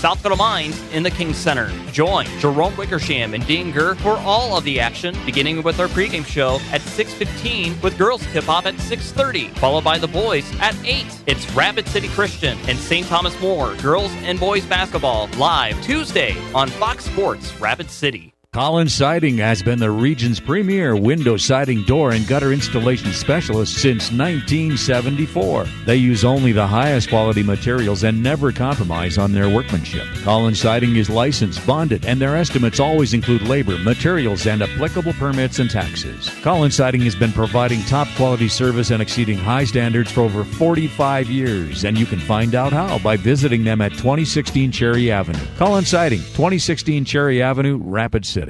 South Dakota Mines in the King Center. Join Jerome Wickersham and Dean Gurr for all of the action, beginning with our pregame show at 6:15 with girls tip-off at 6:30, followed by the boys at 8. It's Rapid City Christian and St. Thomas More girls and boys basketball live Tuesday on Fox Sports Rapid City. Collins Siding has been the region's premier window siding, door, and gutter installation specialist since 1974. They use only the highest quality materials and never compromise on their workmanship. Collins Siding is licensed, bonded, and their estimates always include labor, materials, and applicable permits and taxes. Collins Siding has been providing top quality service and exceeding high standards for over 45 years, and you can find out how by visiting them at 2016 Cherry Avenue. Collins Siding, 2016 Cherry Avenue, Rapid City.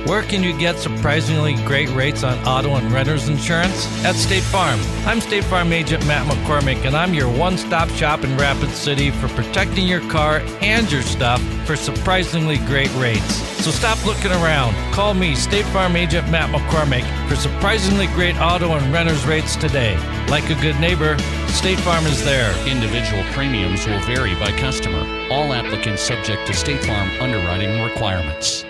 Where can you get surprisingly great rates on auto and renter's insurance? At State Farm. I'm State Farm Agent Matt McCormick, and I'm your one-stop shop in Rapid City for protecting your car and your stuff for surprisingly great rates. So stop looking around. Call me, State Farm Agent Matt McCormick, for surprisingly great auto and renter's rates today. Like a good neighbor, State Farm is there. Individual premiums will vary by customer. All applicants subject to State Farm underwriting requirements.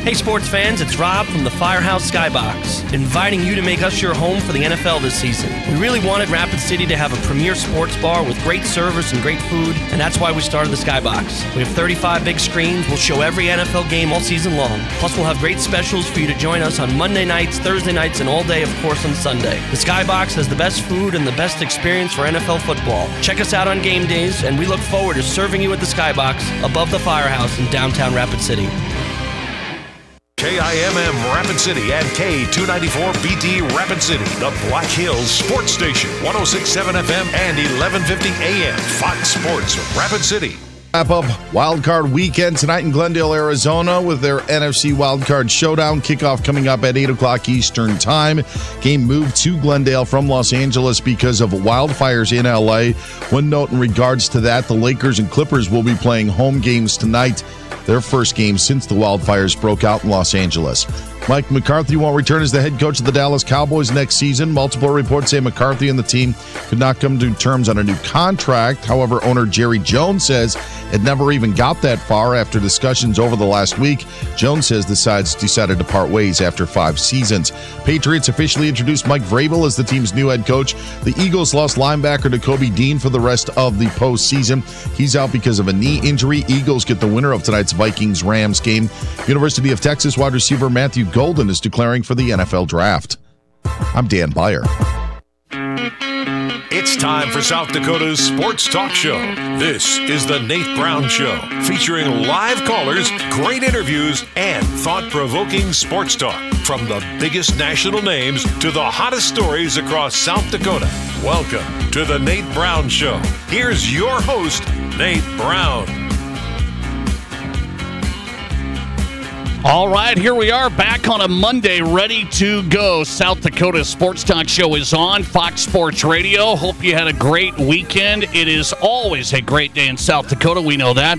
Hey sports fans, it's Rob from the Firehouse Skybox, inviting you to make us your home for the NFL this season. We really wanted Rapid City to have a premier sports bar with great service and great food, and that's why we started the Skybox. We have 35 big screens, we'll show every NFL game all season long, plus we'll have great specials for you to join us on Monday nights, Thursday nights, and all day, of course, on Sunday. The Skybox has the best food and the best experience for NFL football. Check us out on game days, and we look forward to serving you at the Skybox above the Firehouse in downtown Rapid City. KIMM Rapid City and K294BT Rapid City, the Black Hills Sports Station, 106.7 FM and 1150 AM, Fox Sports Rapid City. Wrap up Wildcard Weekend tonight in Glendale, Arizona with their NFC Wildcard Showdown. Kickoff coming up at 8 o'clock Eastern Time. Game moved to Glendale from Los Angeles because of wildfires in LA. One note in regards to that, the Lakers and Clippers will be playing home games tonight. Their first game since the wildfires broke out in Los Angeles. Mike McCarthy won't return as the head coach of the Dallas Cowboys next season. Multiple reports say McCarthy and the team could not come to terms on a new contract. However, owner Jerry Jones says it never even got that far after discussions over the last week. Jones says the sides decided to part ways after 5 seasons. Patriots officially introduced Mike Vrabel as the team's new head coach. The Eagles lost linebacker Jacoby Dean for the rest of the postseason. He's out because of a knee injury. Eagles get the winner of tonight's Vikings-Rams game. University of Texas wide receiver Matthew Golden is declaring for the NFL Draft. I'm Dan Byer. It's time for South Dakota's Sports Talk Show. This is the Nate Brown Show, featuring live callers, great interviews, and thought-provoking sports talk. From the biggest national names to the hottest stories across South Dakota. Welcome to the Nate Brown Show. Here's your host, Nate Brown. All right, here we are back on a Monday, ready to go. South Dakota Sports Talk Show is on Fox Sports Radio. Hope you had a great weekend. It is always a great day in South Dakota. We know that.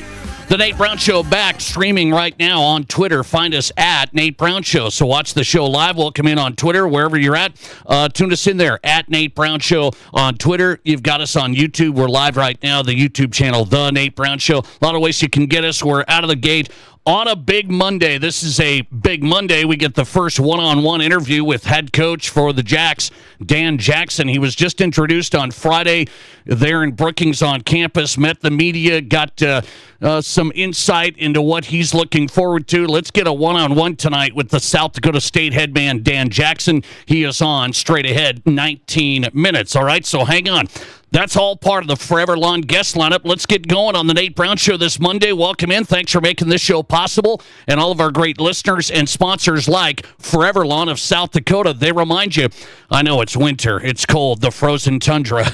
The Nate Brown Show back, streaming right now on Twitter. Find us at Nate Brown Show. So watch the show live. We'll come in on Twitter, wherever you're at. Tune us in there, at Nate Brown Show on Twitter. You've got us on YouTube. We're live right now, the YouTube channel, The Nate Brown Show. A lot of ways you can get us. We're out of the gate on a big Monday. This is a big Monday. We get the first one-on-one interview with head coach for the Jacks, Dan Jackson. He was just introduced on Friday there in Brookings on campus, met the media, got some insight into what he's looking forward to. Let's get a one-on-one tonight with the South Dakota State head man, Dan Jackson. He is on straight ahead, 19 minutes. All right, so hang on. That's all part of the Forever Lawn guest lineup. Let's get going on the Nate Brown Show this Monday. Welcome in. Thanks for making this show possible. And all of our great listeners and sponsors like Forever Lawn of South Dakota. They remind you, I know it's winter, it's cold, the frozen tundra.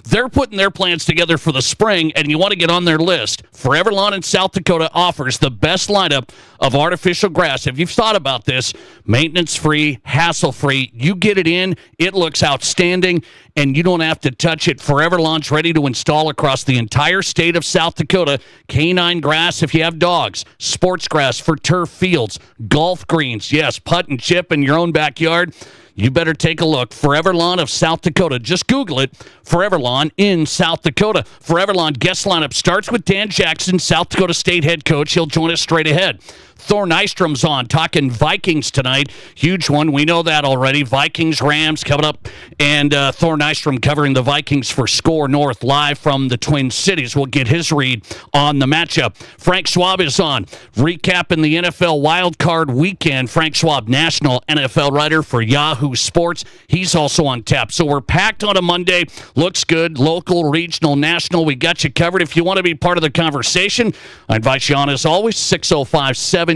They're putting their plans together for the spring, and you want to get on their list. Forever Lawn in South Dakota offers the best lineup of artificial grass. If you've thought about this, maintenance-free, hassle-free, you get it in, it looks outstanding, and you don't have to touch it. Forever Lawn's ready to install across the entire state of South Dakota. Canine grass if you have dogs, sports grass for turf fields, golf greens, yes, putt and chip in your own backyard. you better take a look. Forever Lawn of South Dakota. Just Google it. Forever Lawn in South Dakota. Forever Lawn guest lineup starts with Dan Jackson, South Dakota State head coach. He'll join us straight ahead. Thor Nystrom's on, talking Vikings tonight. Huge one. We know that already. Vikings, Rams coming up. And Thor Nystrom covering the Vikings for Score North live from the Twin Cities. We'll get his read on the matchup. Frank Schwab is on, recapping the NFL Wild Card Weekend. Frank Schwab, national NFL writer for Yahoo Sports. He's also on tap. So we're packed on a Monday. Looks good. Local, regional, national. We got you covered. If you want to be part of the conversation, I invite you on as always. 605-720-1067.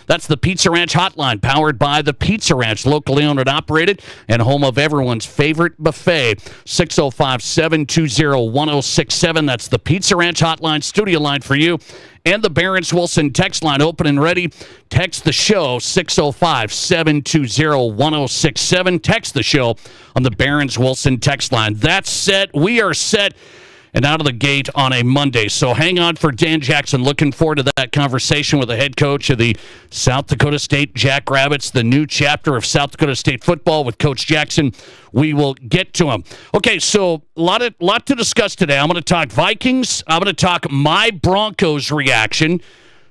That's the Pizza Ranch hotline, powered by the Pizza Ranch, locally owned and operated, and home of everyone's favorite buffet. 605-720-1067. That's the Pizza Ranch hotline, studio line for you. And the Barron's Wilson text line open and ready. Text the show, 605-720-1067. Text the show on the Barron's Wilson text line. That's set. We are set and out of the gate on a Monday. So hang on for Dan Jackson. Looking forward to that conversation with the head coach of the South Dakota State Jackrabbits, the new chapter of South Dakota State football with Coach Jackson. We will get to him. Okay, so a lot to discuss today. I'm going to talk Vikings. I'm going to talk my Broncos reaction.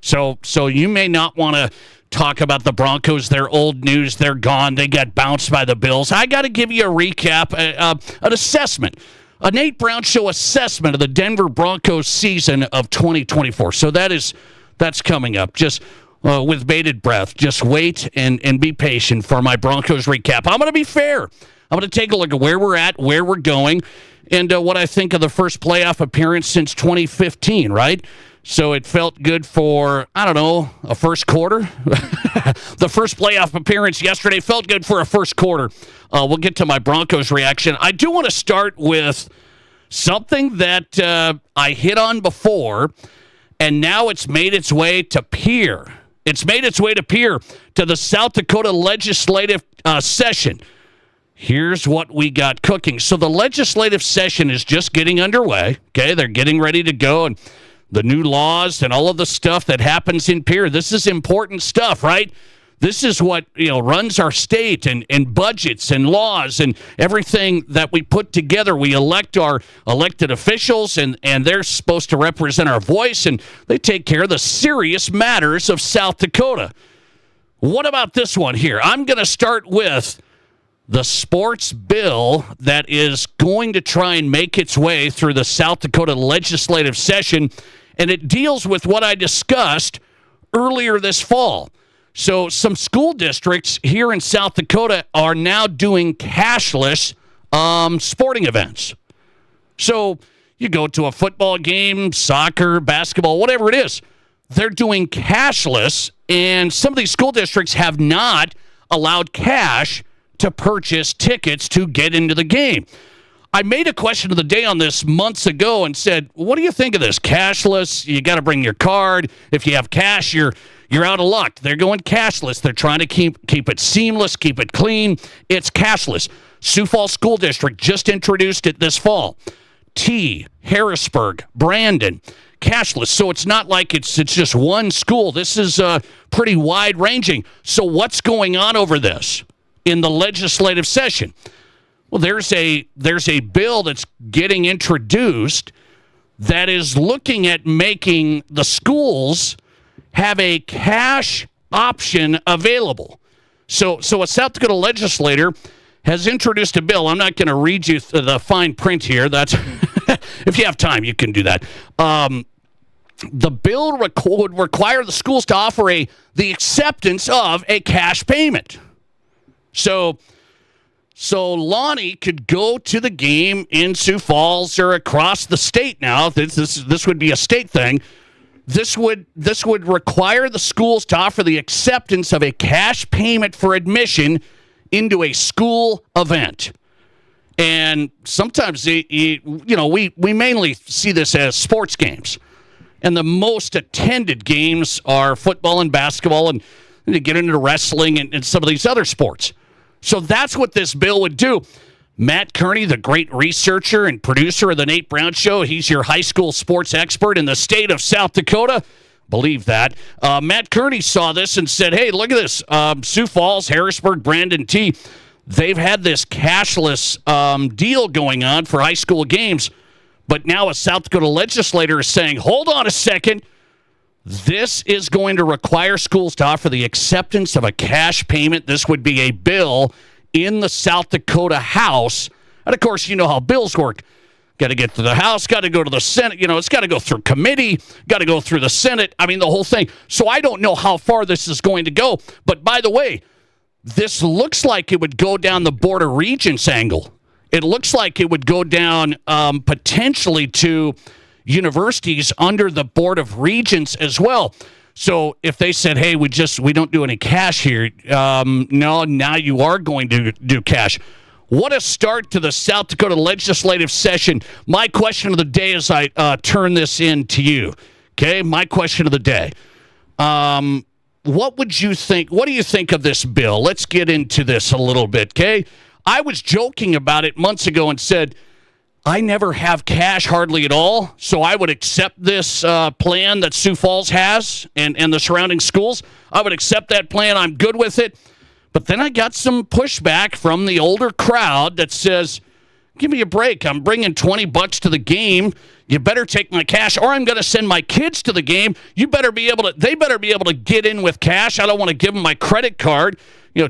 So you may not want to talk about the Broncos. They're old news. They're gone. They got bounced by the Bills. I got to give you a recap, an assessment. A Nate Brown Show assessment of the Denver Broncos season of 2024. So that's coming up. Just with bated breath. Just wait and be patient for my Broncos recap. I'm going to be fair. I'm going to take a look at where we're at, where we're going, and what I think of the first playoff appearance since 2015, right? So it felt good for, I don't know, a first quarter. The first playoff appearance yesterday felt good for a first quarter. We'll get to my Broncos reaction. I do want to start with something that I hit on before, and now it's made its way to Pierre. It's made its way to Pierre, to the South Dakota legislative session. Here's what we got cooking. So the legislative session is just getting underway. Okay, they're getting ready to go, and the new laws and all of the stuff that happens in Pierre. This is important stuff, right? This is what runs our state and budgets and laws and everything that we put together. We elect our elected officials, and they're supposed to represent our voice, and they take care of the serious matters of South Dakota. What about this one here? I'm going to start with the sports bill that is going to try and make its way through the South Dakota legislative session, and it deals with what I discussed earlier this fall. So some school districts here in South Dakota are now doing cashless sporting events. So you go to a football game, soccer, basketball, whatever it is, they're doing cashless, and some of these school districts have not allowed cash to purchase tickets to get into the game. I made a question of the day on this months ago and said, what do you think of this? Cashless, you got to bring your card. If you have cash, you're out of luck. They're going cashless. They're trying to keep it seamless, keep it clean. It's cashless. Sioux Falls School District just introduced it this fall. Harrisburg, Brandon, cashless. So it's not like it's just one school. This is pretty wide-ranging. So what's going on over this in the legislative session? Well, there's a bill that's getting introduced that is looking at making the schools have a cash option available. So a South Dakota legislator has introduced a bill. I'm not going to read you the fine print here. That's if you have time, you can do that. The bill would require the schools to offer the acceptance of a cash payment. So Lonnie could go to the game in Sioux Falls or across the state now. This would be a state thing. This would require the schools to offer the acceptance of a cash payment for admission into a school event. And sometimes we mainly see this as sports games. And the most attended games are football and basketball, and to get into wrestling and some of these other sports. So that's what this bill would do. Matt Kearney, the great researcher and producer of the Nate Brown Show, he's your high school sports expert in the state of South Dakota. Believe that. Matt Kearney saw this and said, hey, look at this. Sioux Falls, Harrisburg, Brandon T., they've had this cashless deal going on for high school games, but now a South Dakota legislator is saying, hold on a second. This is going to require schools to offer the acceptance of a cash payment. This would be a bill in the South Dakota House. And, of course, you know how bills work. Got to get to the House, got to go to the Senate. It's got to go through committee, got to go through the Senate. I mean, the whole thing. So I don't know how far this is going to go. But, by the way, this looks like it would go down the Board of Regents angle. It looks like it would go down potentially to universities under the Board of Regents as well. So if they said, hey, we don't do any cash here, no, now you are going to do cash. What a start to the South Dakota legislative session. My question of the day as I turn this in to you, okay? My question of the day. What would you think? What do you think of this bill? Let's get into this a little bit, okay? I was joking about it months ago and said, I never have cash hardly at all, so I would accept this plan that Sioux Falls has and the surrounding schools. I would accept that plan. I'm good with it. But then I got some pushback from the older crowd that says, give me a break. I'm bringing $20 to the game. You better take my cash, or I'm going to send my kids to the game. They better be able to get in with cash. I don't want to give them my credit card.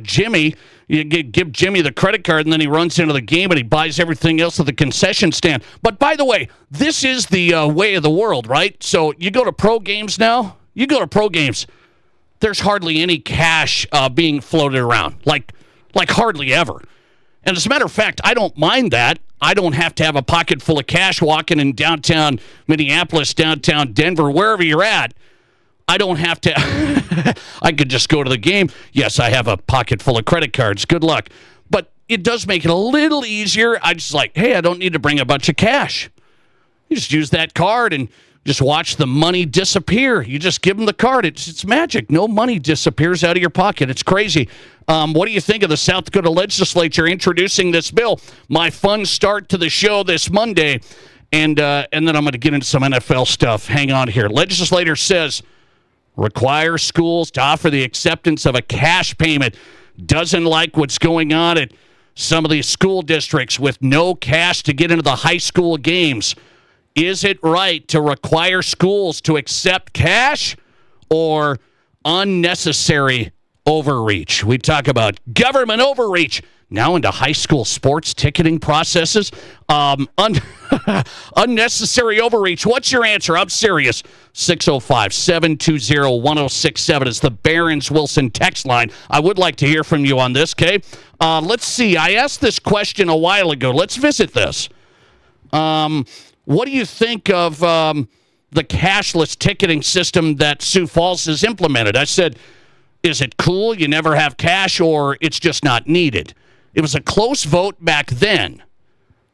Jimmy, you give Jimmy the credit card, and then he runs into the game and he buys everything else at the concession stand. But by the way, this is the way of the world, right? So you go to pro games now. There's hardly any cash being floated around, like hardly ever. And as a matter of fact, I don't mind that. I don't have to have a pocket full of cash walking in downtown Minneapolis, downtown Denver, wherever you're at. I don't have to. I could just go to the game. Yes, I have a pocket full of credit cards. Good luck. But it does make it a little easier. I just hey, I don't need to bring a bunch of cash. You just use that card and just watch the money disappear. You just give them the card. It's magic. No money disappears out of your pocket. It's crazy. What do you think of the South Dakota legislature introducing this bill? My fun start to the show this Monday. And then I'm going to get into some NFL stuff. Hang on here. Legislator says, require schools to offer the acceptance of a cash payment. Doesn't like what's going on at some of these school districts with no cash to get into the high school games. Is it right to require schools to accept cash or unnecessary overreach? We talk about government overreach now into high school sports ticketing processes. Unnecessary overreach. What's your answer? I'm serious. 605-720-1067 is the Barons-Wilson text line. I would like to hear from you on this, okay? Let's see. I asked this question a while ago. Let's visit this. What do you think of the cashless ticketing system that Sioux Falls has implemented? I said, is it cool? You never have cash, or it's just not needed? It was a close vote back then.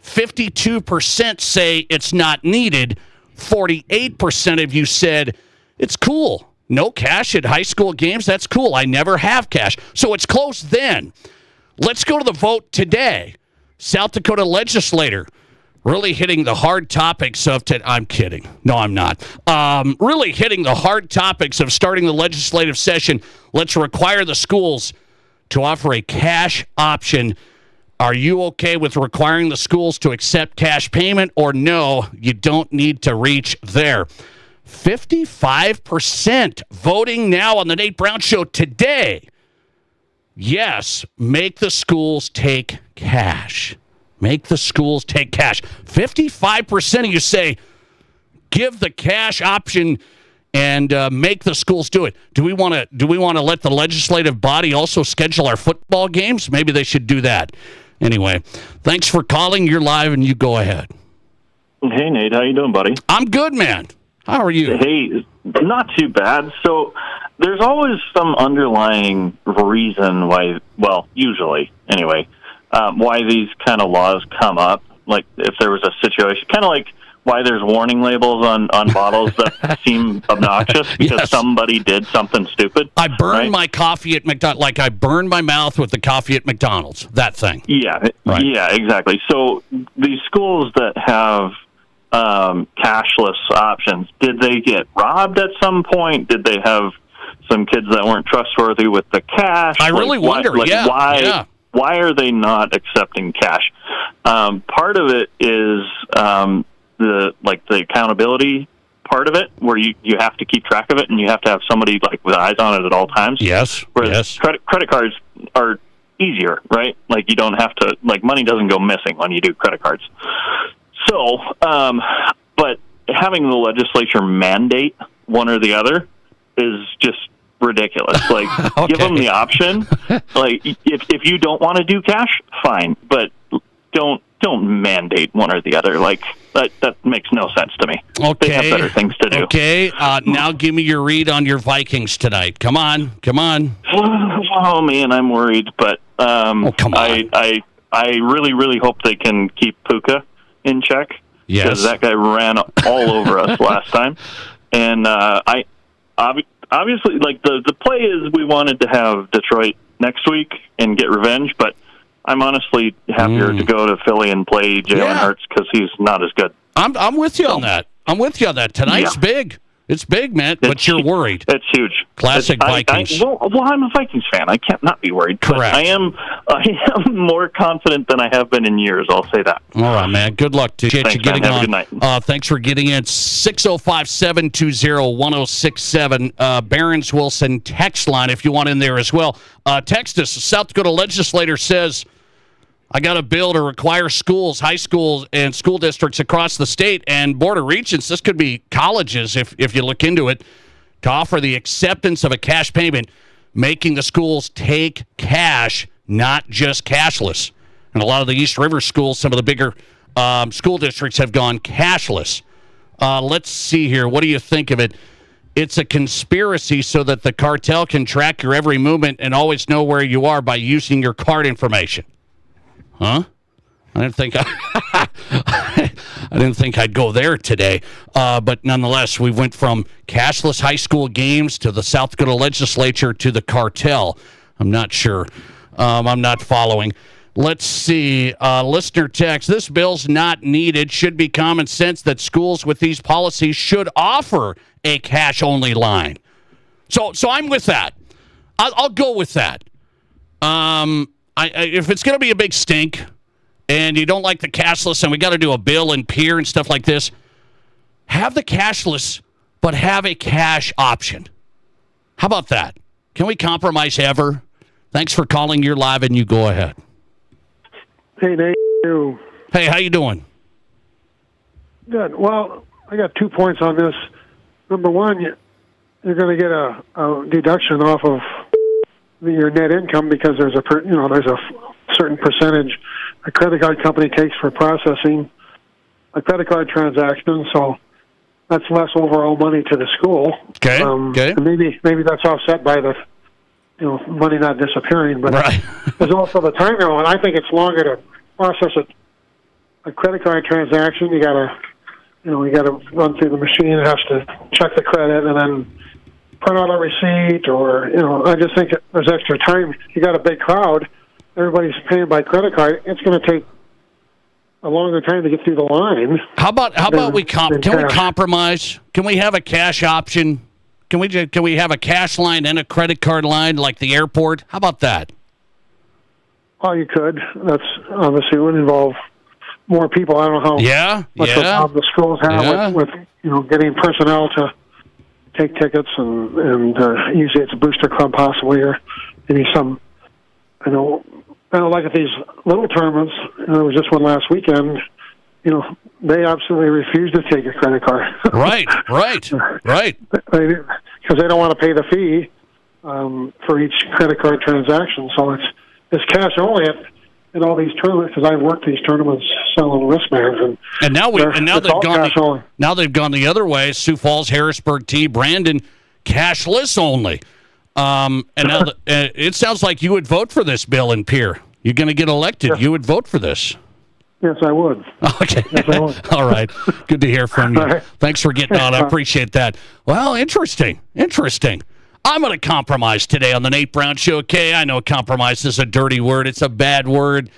52% say it's not needed. 48% of you said it's cool. No cash at high school games. That's cool. I never have cash. So it's close then. Let's go to the vote today. South Dakota legislator really hitting the hard topics of I'm kidding. No, I'm not. Really hitting the hard topics of starting the legislative session. Let's require the schools to offer a cash option. Are you okay with requiring the schools to accept cash payment, or no, you don't need to reach there? 55% voting now on the Nate Brown Show today. Yes, make the schools take cash. Make the schools take cash. 55% of you say, give the cash option and make the schools do it. Do we want to let the legislative body also schedule our football games? Maybe they should do that. Anyway, thanks for calling. You're live, and you go ahead. Hey, Nate. How you doing, buddy? I'm good, man. How are you? Hey, not too bad. So there's always some underlying reason why, well, usually anyway, why these kind of laws come up. Like if there was a situation, kind of like why there's warning labels on bottles that seem obnoxious because somebody did something stupid. I burned my coffee at McDonald's, like I burned my mouth with the coffee at McDonald's, that thing. Yeah, right. Yeah, exactly. So these schools that have cashless options. Did they get robbed at some point? Did they have some kids that weren't trustworthy with the cash? I really wonder. Why are they not accepting cash? Part of it is the accountability part of it, where you have to keep track of it, and you have to have somebody with eyes on it at all times. Yes. Whereas credit cards are easier, right? Like, you don't have to, money doesn't go missing when you do credit cards. So, but having the legislature mandate one or the other is just ridiculous. Okay. Give them the option. If you don't want to do cash, fine, but don't mandate one or the other. That makes no sense to me. Okay. They have better things to do. Okay. Now give me your read on your Vikings tonight. Come on. Oh man, I'm worried, but come on. I really, really hope they can keep Puka in check. Yes. Because that guy ran all over us last time. And obviously, the play is we wanted to have Detroit next week and get revenge, but I'm honestly happier to go to Philly and play Jalen Hurts because he's not as good. I'm with you on that. Tonight's big. It's big, man, but you're worried. It's huge. Classic Vikings. I'm a Vikings fan. I can't not be worried. Correct. I am more confident than I have been in years. I'll say that. All right, man. Good luck to you. Thanks, getting man. Have on. a good night. Thanks for getting in. 605-720-1067. Barron's Wilson text line if you want in there as well. Text us. South Dakota legislator says, I got a bill to require schools, high schools, and school districts across the state and Board of Regents, this could be colleges if you look into it, to offer the acceptance of a cash payment, making the schools take cash, not just cashless. And a lot of the East River schools, some of the bigger school districts have gone cashless. Let's see here. What do you think of it? It's a conspiracy so that the cartel can track your every movement and always know where you are by using your card information. Huh? I didn't think I'd go there today. But nonetheless, we went from cashless high school games to the South Dakota legislature to the cartel. I'm not sure. I'm not following. Let's see. Listener text, this bill's not needed. Should be common sense that schools with these policies should offer a cash-only line. So I'm with that. I'll go with that. If it's going to be a big stink and you don't like the cashless and we got to do a bill and peer and stuff like this, have the cashless, but have a cash option. How about that? Can we compromise ever? Thanks for calling. You're live and you go ahead. Hey, Nate. Hey, how you doing? Good. Well, I got 2 points on this. Number one, you're going to get a deduction off of your net income because there's a certain percentage a credit card company takes for processing a credit card transaction, so that's less overall money to the school. Okay. And maybe that's offset by the money not disappearing, but there's also the time element. I think it's longer to process a credit card transaction. You gotta run through the machine. It has to check the credit and then print out a receipt, or I just think there's extra time. You got a big crowd, everybody's paying by credit card. It's going to take a longer time to get through the line. How about we compromise? Can we have a cash option? Can we have a cash line and a credit card line like the airport? How about that? Oh, you could. That's obviously would involve more people. I don't know how much of a problem the schools have with getting personnel to take tickets, and usually it's a booster club possibly, or maybe some, I don't like at these little tournaments, there was just one last weekend, they absolutely refuse to take a credit card. Right. Because they don't want to pay the fee for each credit card transaction, so it's cash only at all these tournaments, because I've worked these tournaments selling wristbands, and now they've gone the other way. Sioux Falls, Harrisburg, Brandon, cashless only. And now it sounds like you would vote for this bill in Pierre. You're going to get elected. Yes. You would vote for this. Yes, I would. Okay. Yes, I would. All right. Good to hear from you. Right. Thanks for getting on. I appreciate that. Well, interesting. I'm going to compromise today on the Nate Brown Show. Okay, I know compromise is a dirty word. It's a bad word.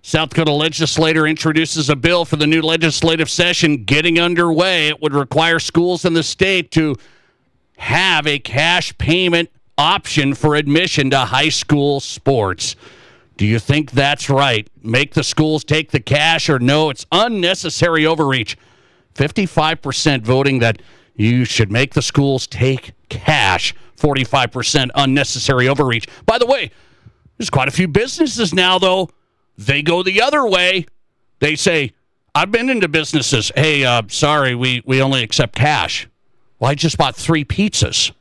South Dakota legislator introduces a bill for the new legislative session getting underway. It would require schools in the state to have a cash payment option for admission to high school sports. Do you think that's right? Make the schools take the cash, or no, it's unnecessary overreach? 55% voting that you should make the schools take cash. 45% unnecessary overreach. By the way, there's quite a few businesses now, though. They go the other way. They say, I've been into businesses. Hey, sorry, we only accept cash. Well, I just bought 3 pizzas.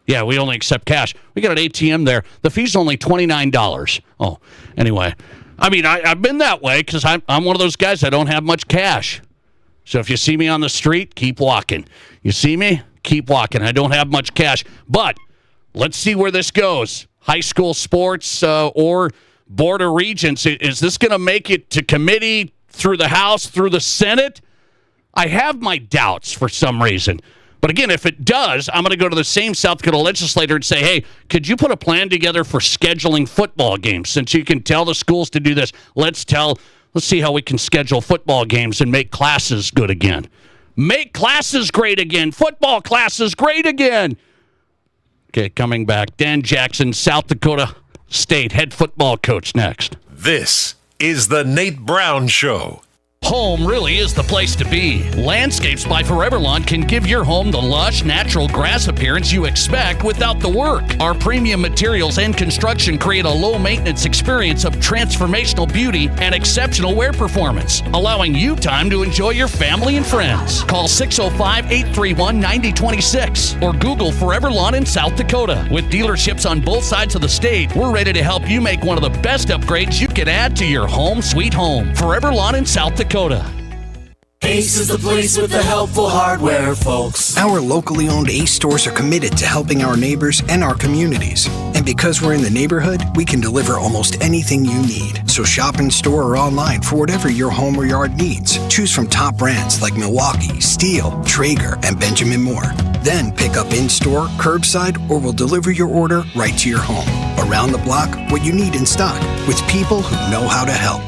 Yeah, we only accept cash. We got an ATM there. The fee's only $29. Oh, anyway. I mean, I've been that way because I'm one of those guys that don't have much cash. So if you see me on the street, keep walking. You see me? Keep walking. I don't have much cash. But let's see where this goes. High school sports or Board of Regents. Is this going to make it to committee, through the House, through the Senate? I have my doubts for some reason. But again, if it does, I'm going to go to the same South Dakota legislator and say, hey, could you put a plan together for scheduling football games? Since you can tell the schools to do this, let's see how we can schedule football games and make classes good again. Make classes great again. Football classes great again. Okay, coming back. Dan Jackson, South Dakota State head football coach, next. This is the Nate Brown Show. Home really is the place to be. Landscapes by Forever Lawn can give your home the lush, natural grass appearance you expect without the work. Our premium materials and construction create a low-maintenance experience of transformational beauty and exceptional wear performance, allowing you time to enjoy your family and friends. Call 605-831-9026 or Google Forever Lawn in South Dakota. With dealerships on both sides of the state, we're ready to help you make one of the best upgrades you can add to your home sweet home. Forever Lawn in South Dakota. Ace is the place with the helpful hardware, folks. Our locally owned Ace stores are committed to helping our neighbors and our communities. And because we're in the neighborhood, we can deliver almost anything you need. So shop in store or online for whatever your home or yard needs. Choose from top brands like Milwaukee, Steel, Traeger, and Benjamin Moore. Then pick up in-store, curbside, or we'll deliver your order right to your home. Around the block, what you need in stock, with people who know how to help.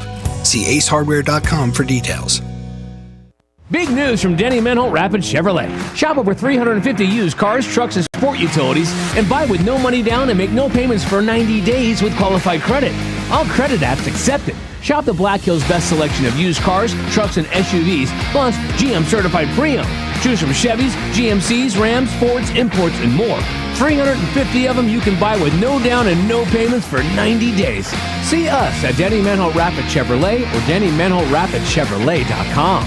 See acehardware.com for details. Big news from Denny Menholt Rapid Chevrolet. Shop over 350 used cars, trucks, and sport utilities, and buy with no money down and make no payments for 90 days with qualified credit. All credit apps accepted. Shop the Black Hills' best selection of used cars, trucks, and SUVs, plus GM certified pre-owned. Choose from Chevys, GMCs, Rams, Fords, imports, and more. 350 of them you can buy with no down and no payments for 90 days. See us at Denny Menholt Rapid Chevrolet or DennyMenholtRapidChevrolet.com.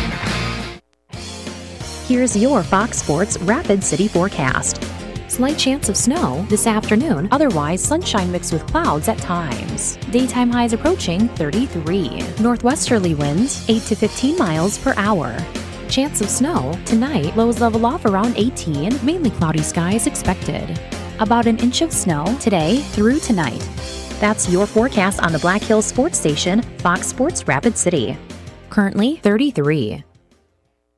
Here's your Fox Sports Rapid City forecast. Slight chance of snow this afternoon, otherwise sunshine mixed with clouds at times. Daytime highs approaching 33. Northwesterly winds 8 to 15 miles per hour. Chance of snow tonight, lows level off around 18, mainly cloudy skies expected. About an inch of snow today through tonight. That's your forecast on the Black Hills Sports Station, Fox Sports Rapid City. Currently 33.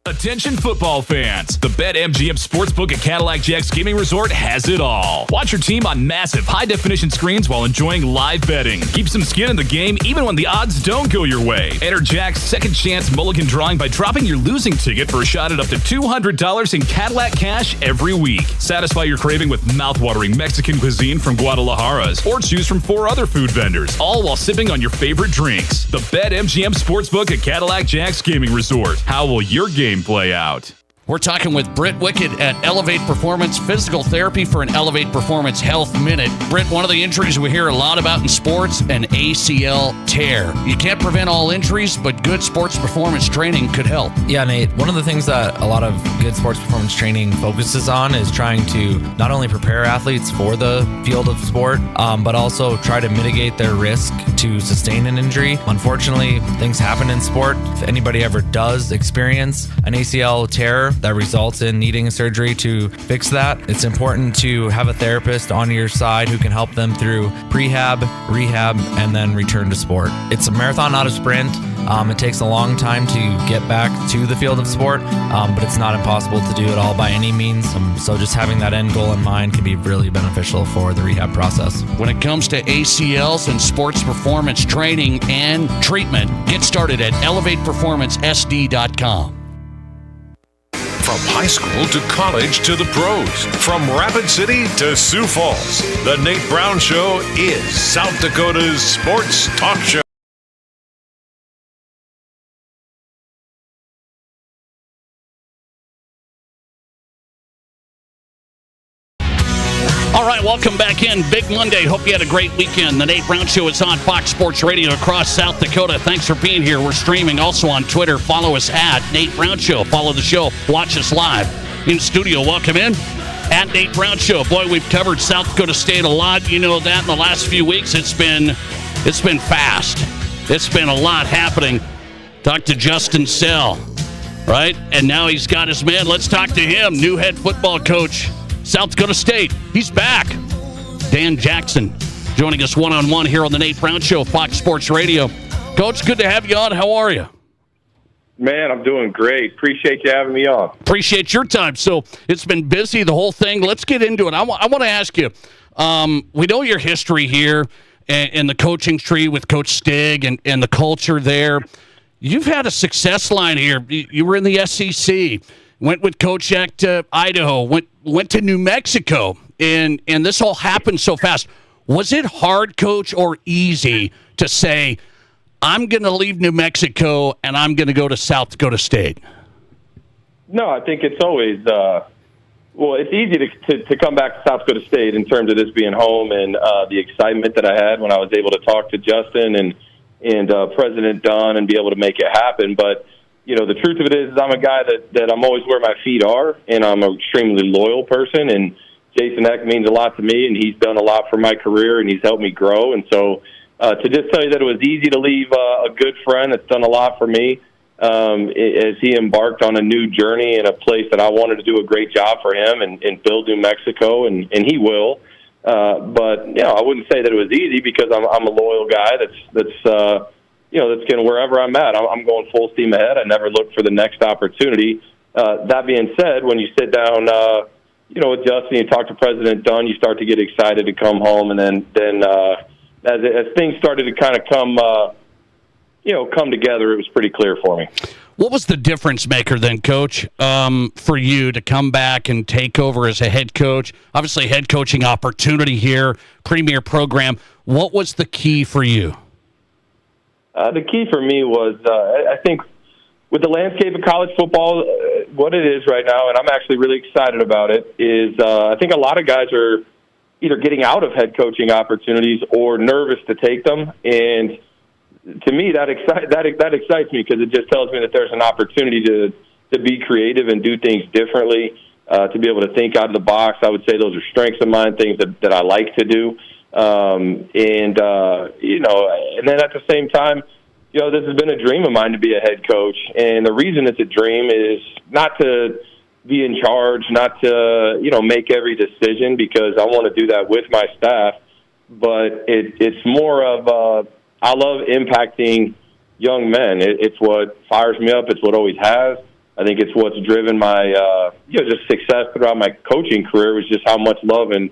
Attention football fans, the BetMGM Sportsbook at Cadillac Jack's Gaming Resort has it all. Watch your team on massive high-definition screens while enjoying live betting. Keep some skin in the game even when the odds don't go your way. Enter Jack's second chance mulligan drawing by dropping your losing ticket for a shot at up to $200 in Cadillac cash every week. Satisfy your craving with mouth-watering Mexican cuisine from Guadalajara's, or choose from 4 other food vendors, all while sipping on your favorite drinks. The BetMGM Sportsbook at Cadillac Jack's Gaming Resort. How will your game play out? We're talking with Britt Wicked at Elevate Performance Physical Therapy for an Elevate Performance Health Minute. Britt, one of the injuries we hear a lot about in sports, an ACL tear. You can't prevent all injuries, but good sports performance training could help. Yeah, Nate, one of the things that a lot of good sports performance training focuses on is trying to not only prepare athletes for the field of sport, but also try to mitigate their risk to sustain an injury. Unfortunately, things happen in sport. If anybody ever does experience an ACL tear that results in needing a surgery to fix that, it's important to have a therapist on your side who can help them through prehab, rehab, and then return to sport. It's a marathon, not a sprint. It takes a long time to get back to the field of sport, but it's not impossible to do it all by any means. So just having that end goal in mind can be really beneficial for the rehab process. When it comes to ACLs and sports performance training and treatment, get started at elevateperformancesd.com. From high school to college to the pros, from Rapid City to Sioux Falls, the Nate Brown Show is South Dakota's sports talk show. All right, welcome back in. Big Monday. Hope you had a great weekend. The Nate Brown Show is on Fox Sports Radio across South Dakota. Thanks for being here. We're streaming also on Twitter. Follow us at Nate Brown Show. Follow the show. Watch us live. In studio, welcome in at Nate Brown Show. Boy, we've covered South Dakota State a lot. You know that in the last few weeks. It's been fast. It's been a lot happening. Talk to Justin Sell, right? And now he's got his man. Let's talk to him. New head football coach, South Dakota State. He's back. Dan Jackson joining us one-on-one here on the Nate Brown Show, Fox Sports Radio. Coach, good to have you on. How are you? Man, I'm doing great. Appreciate you having me on. Appreciate your time. So it's been busy, the whole thing. Let's get into it. I want to ask you, we know your history here and the coaching tree with Coach Stig and the culture there. You've had a success line here. You were in the SEC. Went with Coach Eck to Idaho, went to New Mexico, and this all happened so fast. Was it hard, Coach, or easy to say, I'm going to leave New Mexico and I'm going to go to South Dakota State? No, I think it's always it's easy to come back to South Dakota State in terms of this being home and the excitement that I had when I was able to talk to Justin and President Dunn and be able to make it happen. But you know, the truth of it is I'm a guy that I'm always where my feet are, and I'm an extremely loyal person, and Jason Eck means a lot to me, and he's done a lot for my career, and he's helped me grow. And so to just tell you that it was easy to leave a good friend that's done a lot for me as he embarked on a new journey in a place that I wanted to do a great job for him and build New Mexico, and he will. But, you know, I wouldn't say that it was easy because I'm a loyal guy that's going wherever I'm at. I'm going full steam ahead. I never look for the next opportunity. That being said, when you sit down, with Justin, you talk to President Dunn, you start to get excited to come home. And then as things started to kind of come together, it was pretty clear for me. What was the difference maker then, Coach, for you to come back and take over as a head coach? Obviously, head coaching opportunity here, premier program. What was the key for you? The key for me was, I think, with the landscape of college football, what it is right now, and I'm actually really excited about it, is I think a lot of guys are either getting out of head coaching opportunities or nervous to take them. And to me, that excites me because it just tells me that there's an opportunity to be creative and do things differently, to be able to think out of the box. I would say those are strengths of mine, things that I like to do. And then at the same time, this has been a dream of mine to be a head coach. And the reason it's a dream is not to be in charge, not to, make every decision, because I want to do that with my staff. But it's more of, I love impacting young men. It's what fires me up. It's what always has. I think it's what's driven my, just success throughout my coaching career, was just how much love and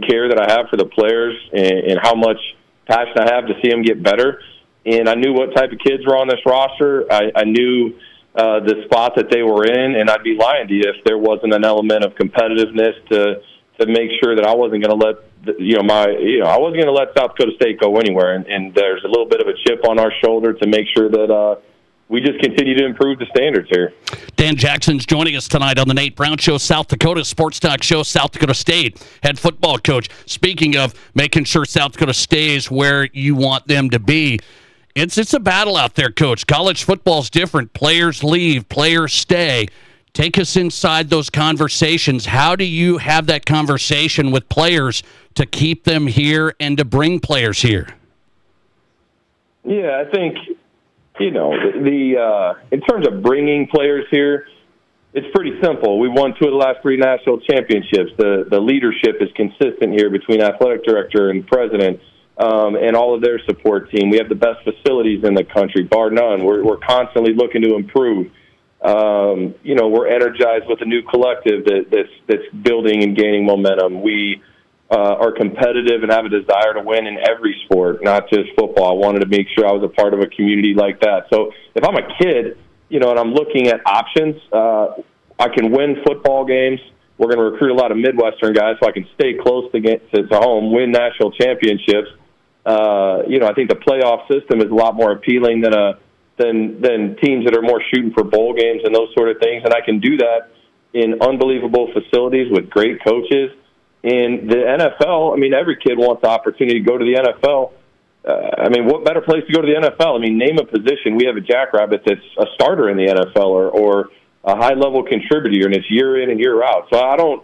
care that I have for the players and how much passion I have to see them get better. And I knew what type of kids were on this roster. I knew the spot that they were in, and I'd be lying to you if there wasn't an element of competitiveness to make sure that I wasn't going to let I wasn't going to let South Dakota State go anywhere. And there's a little bit of a chip on our shoulder to make sure that we just continue to improve the standards here. Dan Jackson's joining us tonight on the Nate Brown Show, South Dakota Sports Talk Show, South Dakota State head football coach. Speaking of making sure South Dakota stays where you want them to be, it's a battle out there, Coach. College football's different. Players leave, players stay. Take us inside those conversations. How do you have that conversation with players to keep them here and to bring players here? Yeah, I think, in terms of bringing players here, it's pretty simple. We won 2 of the last 3 national championships. The leadership is consistent here between athletic director and president. and all of their support team. We have the best facilities in the country, bar none. We're constantly looking to improve. We're energized with a new collective that's building and gaining momentum. We are competitive and have a desire to win in every sport, not just football. I wanted to make sure I was a part of a community like that. So if I'm a kid, and I'm looking at options, I can win football games. We're going to recruit a lot of Midwestern guys so I can stay close to home, win national championships. I think the playoff system is a lot more appealing than teams that are more shooting for bowl games and those sort of things. And I can do that in unbelievable facilities with great coaches. In the NFL, every kid wants the opportunity to go to the NFL. What better place to go to the NFL? Name a position. We have a jackrabbit that's a starter in the NFL or a high-level contributor, and it's year in and year out. So I don't,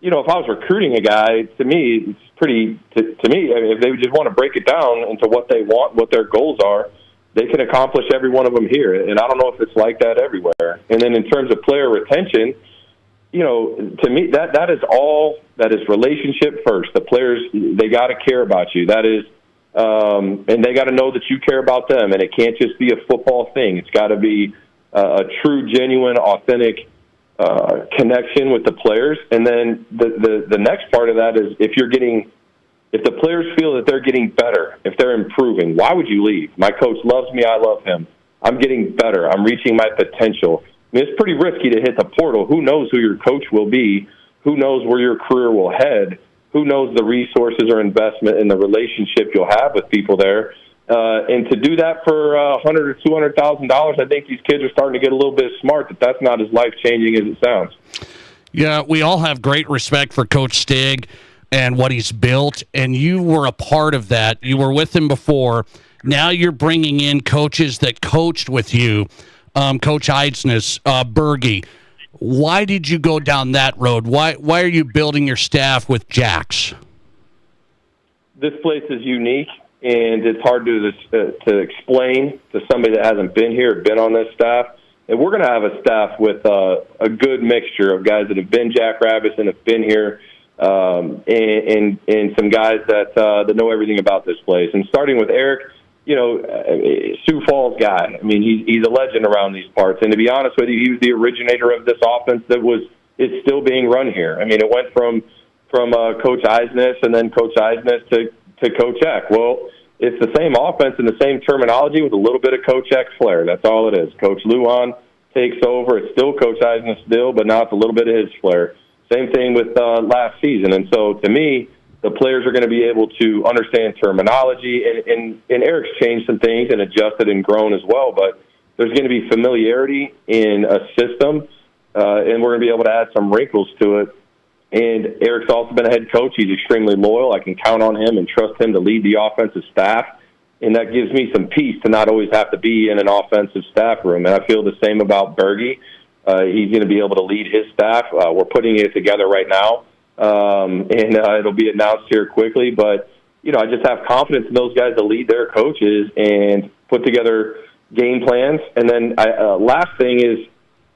if I was recruiting a guy, to me, it's pretty, to me, if they just want to break it down into what they want, what their goals are, they can accomplish every one of them here. And I don't know if it's like that everywhere. And then in terms of player retention, to me, that is relationship first. The players, they got to care about you. That is, and they got to know that you care about them. And it can't just be a football thing. It's got to be a true, genuine, authentic connection with the players. And then the next part of that is if the players feel that they're getting better, if they're improving, why would you leave? My coach loves me. I love him. I'm getting better. I'm reaching my potential. It's pretty risky to hit the portal. Who knows who your coach will be? Who knows where your career will head? Who knows the resources or investment in the relationship you'll have with people there? And to do that for $100,000 or $200,000, I think these kids are starting to get a little bit smart that that's not as life-changing as it sounds. Yeah, we all have great respect for Coach Stig and what he's built, and you were a part of that. You were with him before. Now you're bringing in coaches that coached with you, Coach Eidsness, Berge. Why did you go down that road? Why are you building your staff with Jacks? This place is unique, and it's hard to explain to somebody that hasn't been here, been on this staff. And we're going to have a staff with a good mixture of guys that have been Jackrabbits and have been here, and some guys that know everything about this place. And starting with Eric, Sioux Falls guy. He's a legend around these parts. And to be honest with you, he was the originator of this offense it's still being run here. It went from Coach Eidsness and then Coach Eidsness to Coach Eck. Well, it's the same offense and the same terminology with a little bit of Coach Eck's flair. That's all it is. Coach Luan takes over. It's still Coach Eidsness still, but now it's a little bit of his flair. Same thing with last season. And so to me, the players are going to be able to understand terminology, and Eric's changed some things and adjusted and grown as well, but there's going to be familiarity in a system, and we're going to be able to add some wrinkles to it. And Eric's also been a head coach. He's extremely loyal. I can count on him and trust him to lead the offensive staff, and that gives me some peace to not always have to be in an offensive staff room. And I feel the same about Berge. He's going to be able to lead his staff. We're putting it together right now, and it'll be announced here quickly. But, I just have confidence in those guys to lead their coaches and put together game plans. And then last thing is,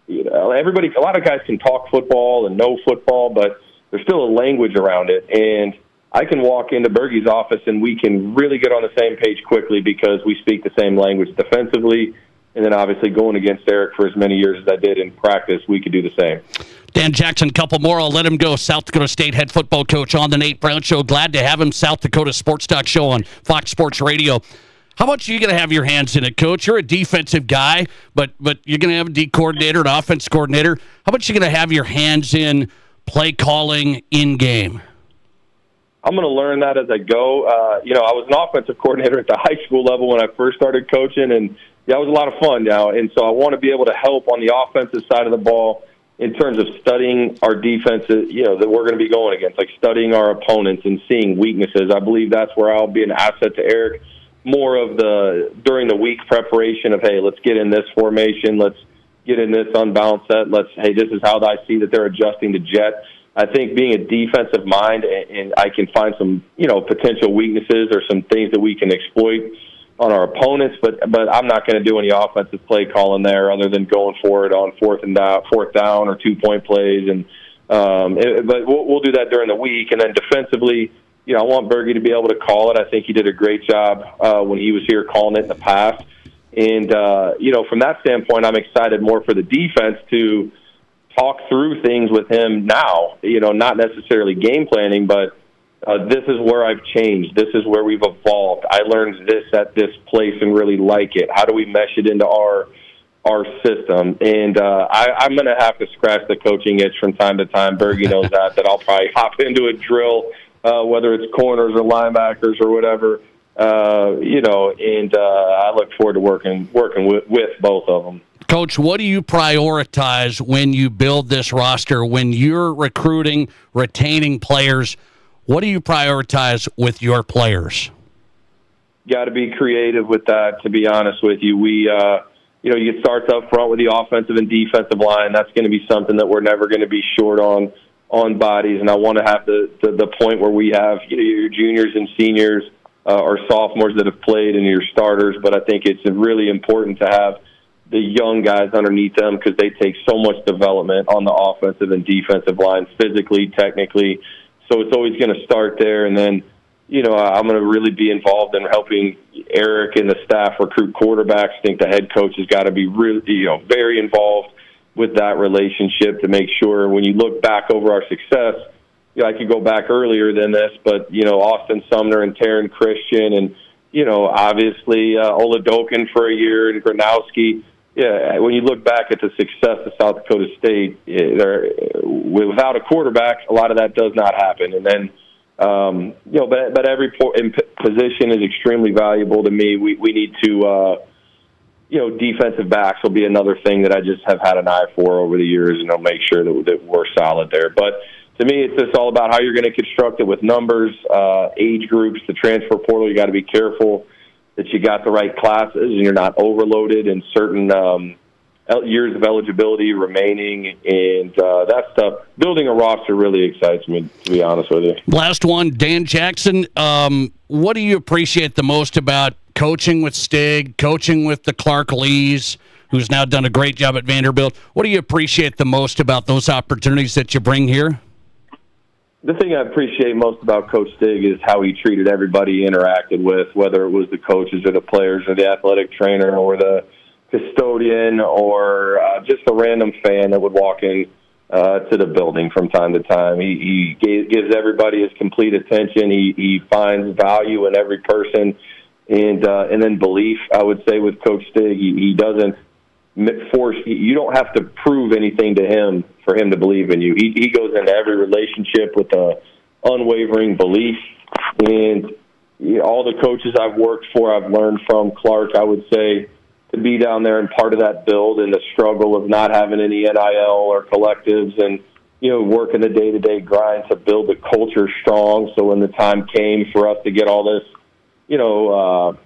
a lot of guys can talk football and know football, but there's still a language around it. And I can walk into Berge's office and we can really get on the same page quickly because we speak the same language defensively. And then obviously going against Eric for as many years as I did in practice, we could do the same. Dan Jackson, a couple more. I'll let him go. South Dakota State head football coach on the Nate Brown Show. Glad to have him. South Dakota Sports Talk Show on Fox Sports Radio. How much are you going to have your hands in it, Coach? You're a defensive guy, but you're going to have a D coordinator, an offense coordinator. How much are you going to have your hands in play calling in game? I'm going to learn that as I go. I was an offensive coordinator at the high school level when I first started coaching, and it was a lot of fun now. And so I want to be able to help on the offensive side of the ball in terms of studying our defenses, that we're going to be going against, like studying our opponents and seeing weaknesses. I believe that's where I'll be an asset to Eric. More of during the week preparation of, hey, let's get in this formation, let's get in this unbalanced set, this is how I see that they're adjusting to jet. I think being a defensive mind, and I can find some, potential weaknesses or some things that we can exploit on our opponents, but I'm not going to do any offensive play calling there other than going for it on fourth down or 2-point plays, but we'll do that during the week. And then defensively, I want Bergie to be able to call it. I think he did a great job when he was here calling it in the past. And, from that standpoint, I'm excited more for the defense to talk through things with him now, not necessarily game planning, but this is where I've changed. This is where we've evolved. I learned this at this place and really like it. How do we mesh it into our system? And I'm going to have to scratch the coaching itch from time to time. Bergie knows that I'll probably hop into a drill, whether it's corners or linebackers or whatever, and I look forward to working with both of them. Coach, what do you prioritize when you build this roster? When you're recruiting, retaining players, what do you prioritize with your players? Got to be creative with that, to be honest with you. We, you start up front with the offensive and defensive line. That's going to be something that we're never going to be short on bodies. And I want to have the point where we have your juniors and seniors or sophomores that have played and your starters. But I think it's really important to have the young guys underneath them because they take so much development on the offensive and defensive line, physically, technically. So it's always going to start there. And then, I'm going to really be involved in helping Eric and the staff recruit quarterbacks. I think the head coach has got to be really, very involved with that relationship to make sure when you look back over our success, I could go back earlier than this, but, Austin Sumner and Taryn Christian and, obviously Oladokin for a year and Gronowski. Yeah, when you look back at the success of South Dakota State, without a quarterback, a lot of that does not happen. And then, but every position is extremely valuable to me. We need to, defensive backs will be another thing that I just have had an eye for over the years, and I'll make sure that we're solid there. But to me, it's just all about how you're going to construct it with numbers, age groups, the transfer portal. You got to be careful that you got the right classes and you're not overloaded in certain years of eligibility remaining, and that stuff. Building a roster really excites me, to be honest with you. Last one, Dan Jackson. What do you appreciate the most about coaching with Stig, coaching with the Clark Lees, who's now done a great job at Vanderbilt? What do you appreciate the most about those opportunities that you bring here? The thing I appreciate most about Coach Stig is how he treated everybody he interacted with, whether it was the coaches or the players or the athletic trainer or the custodian or just a random fan that would walk in to the building from time to time. He gives everybody his complete attention. He finds value in every person, and then belief, I would say, with Coach Stig. He doesn't force. You don't have to prove anything to him for him to believe in you. He goes into every relationship with a unwavering belief, and all the coaches I've worked for, I've learned from Clark. I would say to be down there and part of that build and the struggle of not having any NIL or collectives and working the day-to-day grind to build the culture strong. So when the time came for us to get all this, for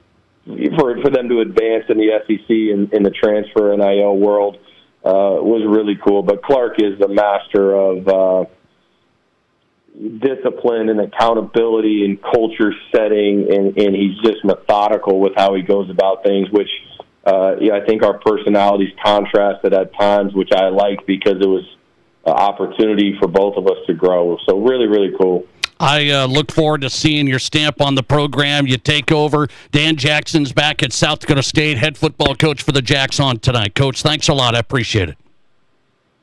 them to advance in the SEC and in the transfer NIL world was really cool. But Clark is the master of discipline and accountability and culture setting, and he's just methodical with how he goes about things, which I think our personalities contrasted at times, which I liked because it was an opportunity for both of us to grow. So really, really cool. I look forward to seeing your stamp on the program. You take over. Dan Jackson's back at South Dakota State, head football coach for the Jacks on tonight. Coach, thanks a lot. I appreciate it.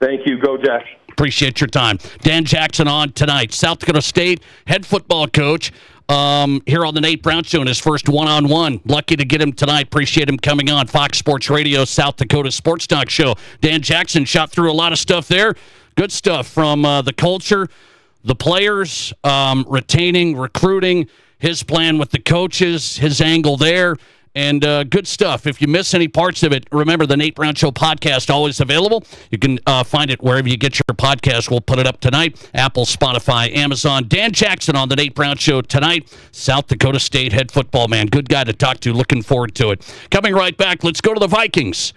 Thank you. Go Jacks. Appreciate your time. Dan Jackson on tonight. South Dakota State, head football coach here on the Nate Brown Show in his first one-on-one. Lucky to get him tonight. Appreciate him coming on Fox Sports Radio, South Dakota Sports Talk Show. Dan Jackson shot through a lot of stuff there. Good stuff from the culture, the players, retaining, recruiting, his plan with the coaches, his angle there, and good stuff. If you miss any parts of it, remember the Nate Brown Show podcast always available. You can find it wherever you get your podcast. We'll put it up tonight. Apple, Spotify, Amazon. Dan Jackson on the Nate Brown Show tonight. South Dakota State head football man. Good guy to talk to. Looking forward to it. Coming right back, let's go to the Vikings.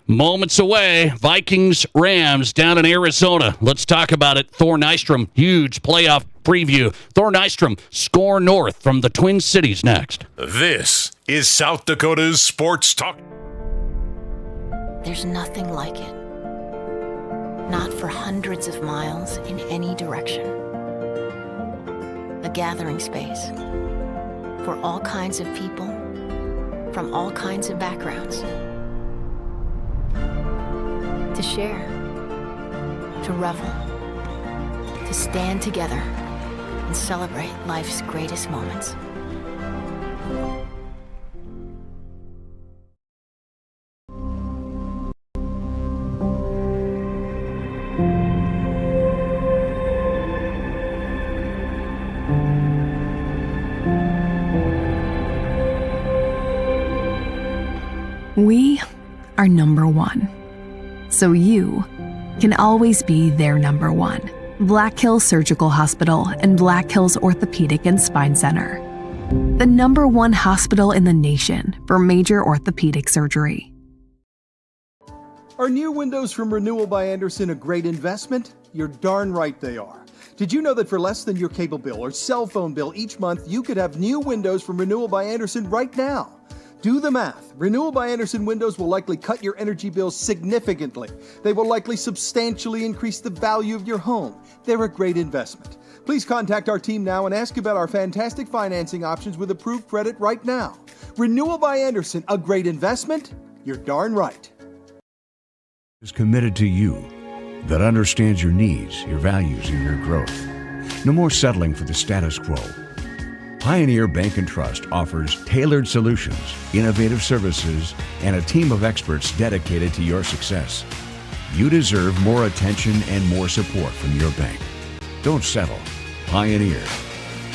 Moments away, Vikings-Rams down in Arizona. Let's talk about it. Thor Nystrom, huge playoff preview. Thor Nystrom, Score North from the Twin Cities next. This is South Dakota's Sports Talk. There's nothing like it. Not for hundreds of miles in any direction. a gathering space for all kinds of people from all kinds of backgrounds to share, to revel, to stand together and celebrate life's greatest moments. We are number one, so you can always be their number one. Black Hills Surgical Hospital and Black Hills Orthopedic and Spine Center. The number one hospital in the nation for major orthopedic surgery. Are new windows from Renewal by Andersen a great investment? You're darn right they are. Did you know that for less than your cable bill or cell phone bill each month, you could have new windows from Renewal by Andersen right now? Do the math. Renewal by Andersen windows will likely cut your energy bills significantly. They will likely substantially increase the value of your home. They're a great investment. Please contact our team now and ask about our fantastic financing options with approved credit right now. Renewal by Andersen, a great investment? You're darn right. Is committed to you, that understands your needs, your values, and your growth. No more settling for the status quo. Pioneer Bank and Trust offers tailored solutions, innovative services, and a team of experts dedicated to your success. You deserve more attention and more support from your bank. Don't settle. Pioneer.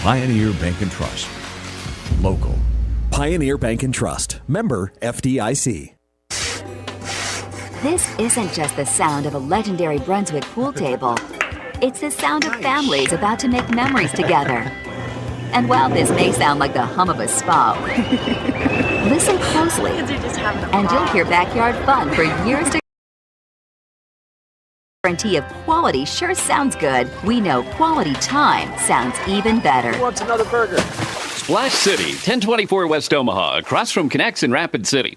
Pioneer Bank and Trust. Local. Pioneer Bank and Trust. Member FDIC. This isn't just the sound of a legendary Brunswick pool table. It's the sound of families about to make memories together. And while this may sound like the hum of a spa, listen closely, and you'll hear backyard fun for years to guarantee of quality sure sounds good. We know quality time sounds even better. Who wants another burger? Splash City, 1024 West Omaha, across from Connects in Rapid City.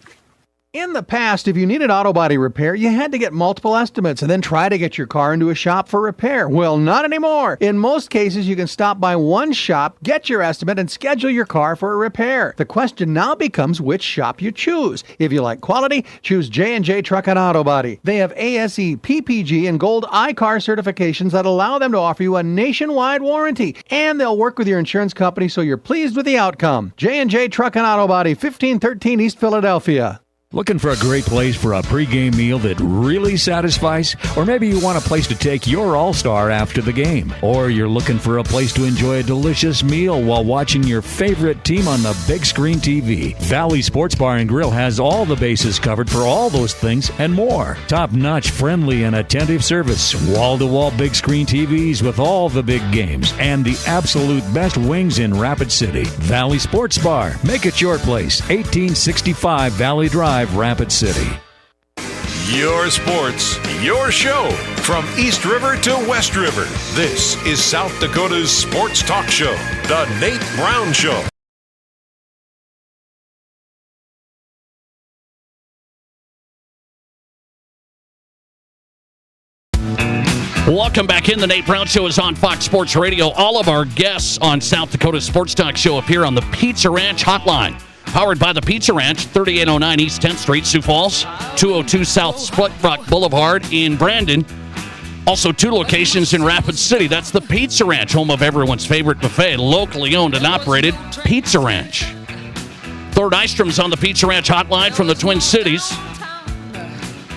In the past, if you needed auto body repair, you had to get multiple estimates and then try to get your car into a shop for repair. Well, not anymore. In most cases, you can stop by one shop, get your estimate, and schedule your car for a repair. The question now becomes which shop you choose. If you like quality, choose J&J Truck and Auto Body. They have ASE, PPG, and Gold iCar certifications that allow them to offer you a nationwide warranty. And they'll work with your insurance company so you're pleased with the outcome. J&J Truck and Auto Body, 1513 East Philadelphia. Looking for a great place for a pregame meal that really satisfies? Or maybe you want a place to take your all-star after the game. Or you're looking for a place to enjoy a delicious meal while watching your favorite team on the big screen TV. Valley Sports Bar and Grill has all the bases covered for all those things and more. Top-notch, friendly, and attentive service. Wall-to-wall big screen TVs with all the big games. And the absolute best wings in Rapid City. Valley Sports Bar. Make it your place. 1865 Valley Drive, Rapid City. Your sports, your show. From East River to West River, this is South Dakota's sports talk show, The Nate Brown Show. Welcome back in. The Nate Brown Show is on Fox Sports Radio. All of our guests on South Dakota's Sports Talk Show appear on the Pizza Ranch Hotline. Powered by the Pizza Ranch, 3809 East 10th Street, Sioux Falls, 202 South Split Rock Boulevard in Brandon. Also, 2 locations in Rapid City. That's the Pizza Ranch, home of everyone's favorite buffet, locally owned and operated Pizza Ranch. Thor Nystrom's on the Pizza Ranch hotline from the Twin Cities.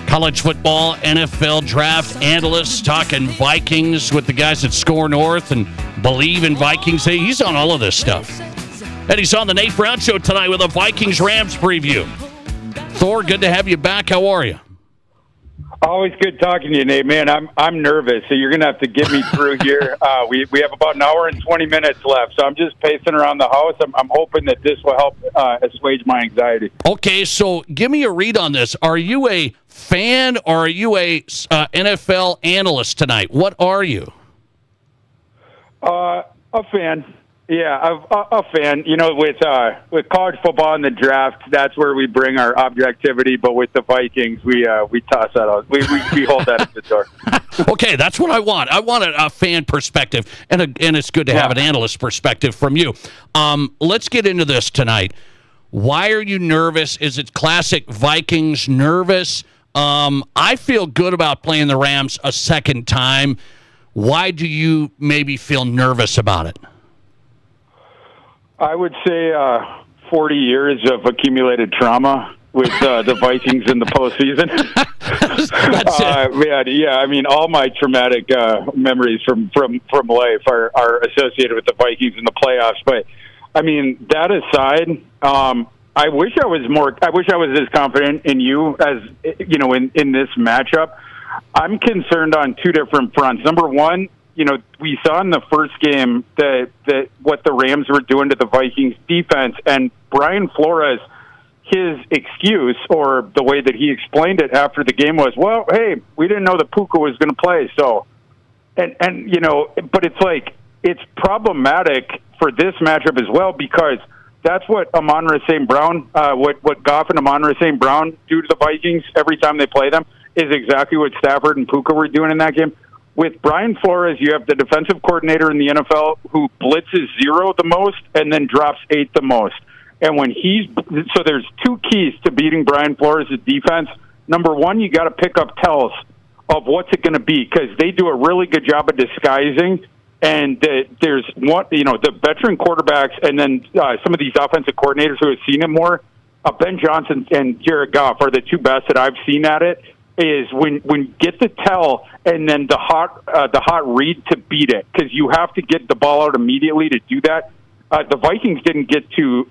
College football, NFL draft analysts, talking Vikings with the guys at Score North and Believe in Vikings. Hey, he's on all of this stuff. And he's on the Nate Brown Show tonight with a Vikings-Rams preview. Thor, good to have you back. How are you? Always good talking to you, Nate. Man, I'm nervous, so you're going to have to get me through here. We have about an hour and 20 minutes left, so I'm just pacing around the house. I'm hoping that this will help assuage my anxiety. Okay, so give me a read on this. Are you a fan or are you a NFL analyst tonight? What are you? A fan. Yeah, a fan. You know, with college football and the draft, that's where we bring our objectivity. But with the Vikings, we toss that out. We hold that at the door. Okay, that's what I want. I want a fan perspective, and it's good to have an analyst perspective from you. Let's get into this tonight. Why are you nervous? Is it classic Vikings nervous? I feel good about playing the Rams a second time. Why do you maybe feel nervous about it? I would say 40 years of accumulated trauma with the Vikings in the postseason. That's it. Yeah. I mean, all my traumatic memories from life are associated with the Vikings in the playoffs. But I mean, that aside, I wish I was as confident in you as in this matchup. I'm concerned on two different fronts. Number one, we saw in the first game that what the Rams were doing to the Vikings defense, and Brian Flores, his excuse or the way that he explained it after the game was, well, hey, we didn't know that Puka was going to play. So, but it's problematic for this matchup as well, because that's what Amon-Ra St. Brown, what Goff and Amon-Ra St. Brown do to the Vikings every time they play them is exactly what Stafford and Puka were doing in that game. With Brian Flores, you have the defensive coordinator in the NFL who blitzes 0 the most and then drops 8 the most. And so there's two keys to beating Brian Flores' defense. Number one, you got to pick up tells of what's it going to be, because they do a really good job of disguising. And there's one, the veteran quarterbacks, and then some of these offensive coordinators who have seen it more. Ben Johnson and Jared Goff are the two best that I've seen at it. Is when you get the tell and then the hot read to beat it, because you have to get the ball out immediately to do that. The Vikings didn't get to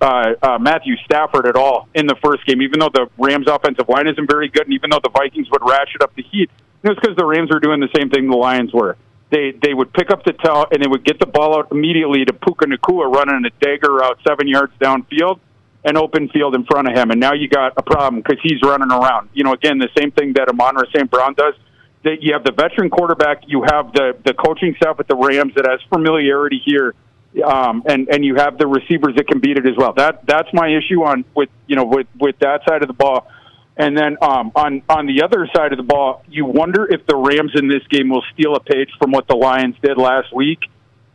Matthew Stafford at all in the first game, even though the Rams' offensive line isn't very good, and even though the Vikings would ratchet up the heat. It was because the Rams were doing the same thing the Lions were. They would pick up the tell and they would get the ball out immediately to Puka Nacua running a dagger route 7 yards downfield and open field in front of him. And now you got a problem because he's running around. Again, the same thing that Amon-Ra St. Brown does. That you have the veteran quarterback, you have the coaching staff at the Rams that has familiarity here, and you have the receivers that can beat it as well. That's my issue with that side of the ball. And then on the other side of the ball, you wonder if the Rams in this game will steal a page from what the Lions did last week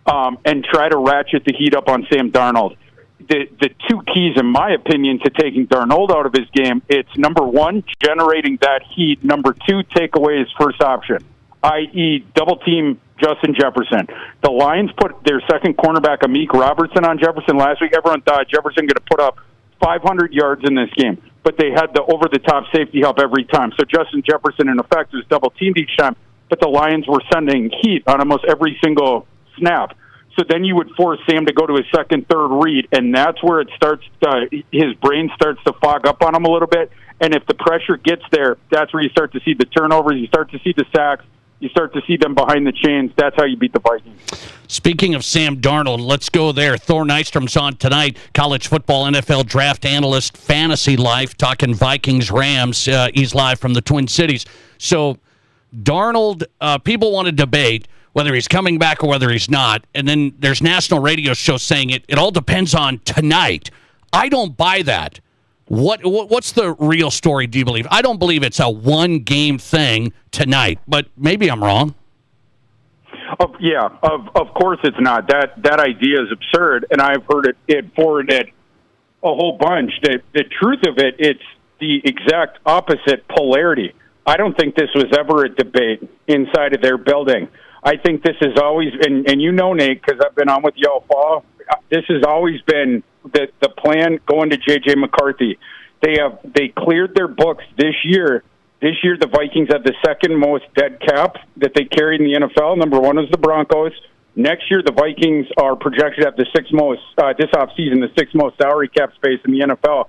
and try to ratchet the heat up on Sam Darnold. The two keys, in my opinion, to taking Darnold out of his game, it's number one, generating that heat. Number two, take away his first option, i.e. double team Justin Jefferson. The Lions put their second cornerback, Amik Robertson, on Jefferson last week. Everyone thought Jefferson going to put up 500 yards in this game, but they had the over-the-top safety help every time. So Justin Jefferson, in effect, was double-teamed each time, but the Lions were sending heat on almost every single snap. So then you would force Sam to go to his second, third read, and that's where it starts. His brain starts to fog up on him a little bit, and if the pressure gets there, that's where you start to see the turnovers, you start to see the sacks, you start to see them behind the chains. That's how you beat the Vikings. Speaking of Sam Darnold, let's go there. Thor Nystrom's on tonight, college football, NFL draft analyst, Fantasy Life, talking Vikings-Rams. He's live from the Twin Cities. So Darnold, people want to debate whether he's coming back or whether he's not. And then there's national radio shows saying it all depends on tonight. I don't buy that. What's the real story, do you believe? I don't believe it's a one-game thing tonight, but maybe I'm wrong. Of course it's not. That idea is absurd, and I've heard it forwarded a whole bunch. The truth of it, it's the exact opposite polarity. I don't think this was ever a debate inside of their building. I think this has always, and Nate, because I've been on with you all fall, this has always been the plan going to J.J. McCarthy. They cleared their books this year. This year, the Vikings had the second most dead cap that they carried in the NFL. Number one was the Broncos. Next year, the Vikings are projected to have the sixth most, this offseason, the sixth most salary cap space in the NFL,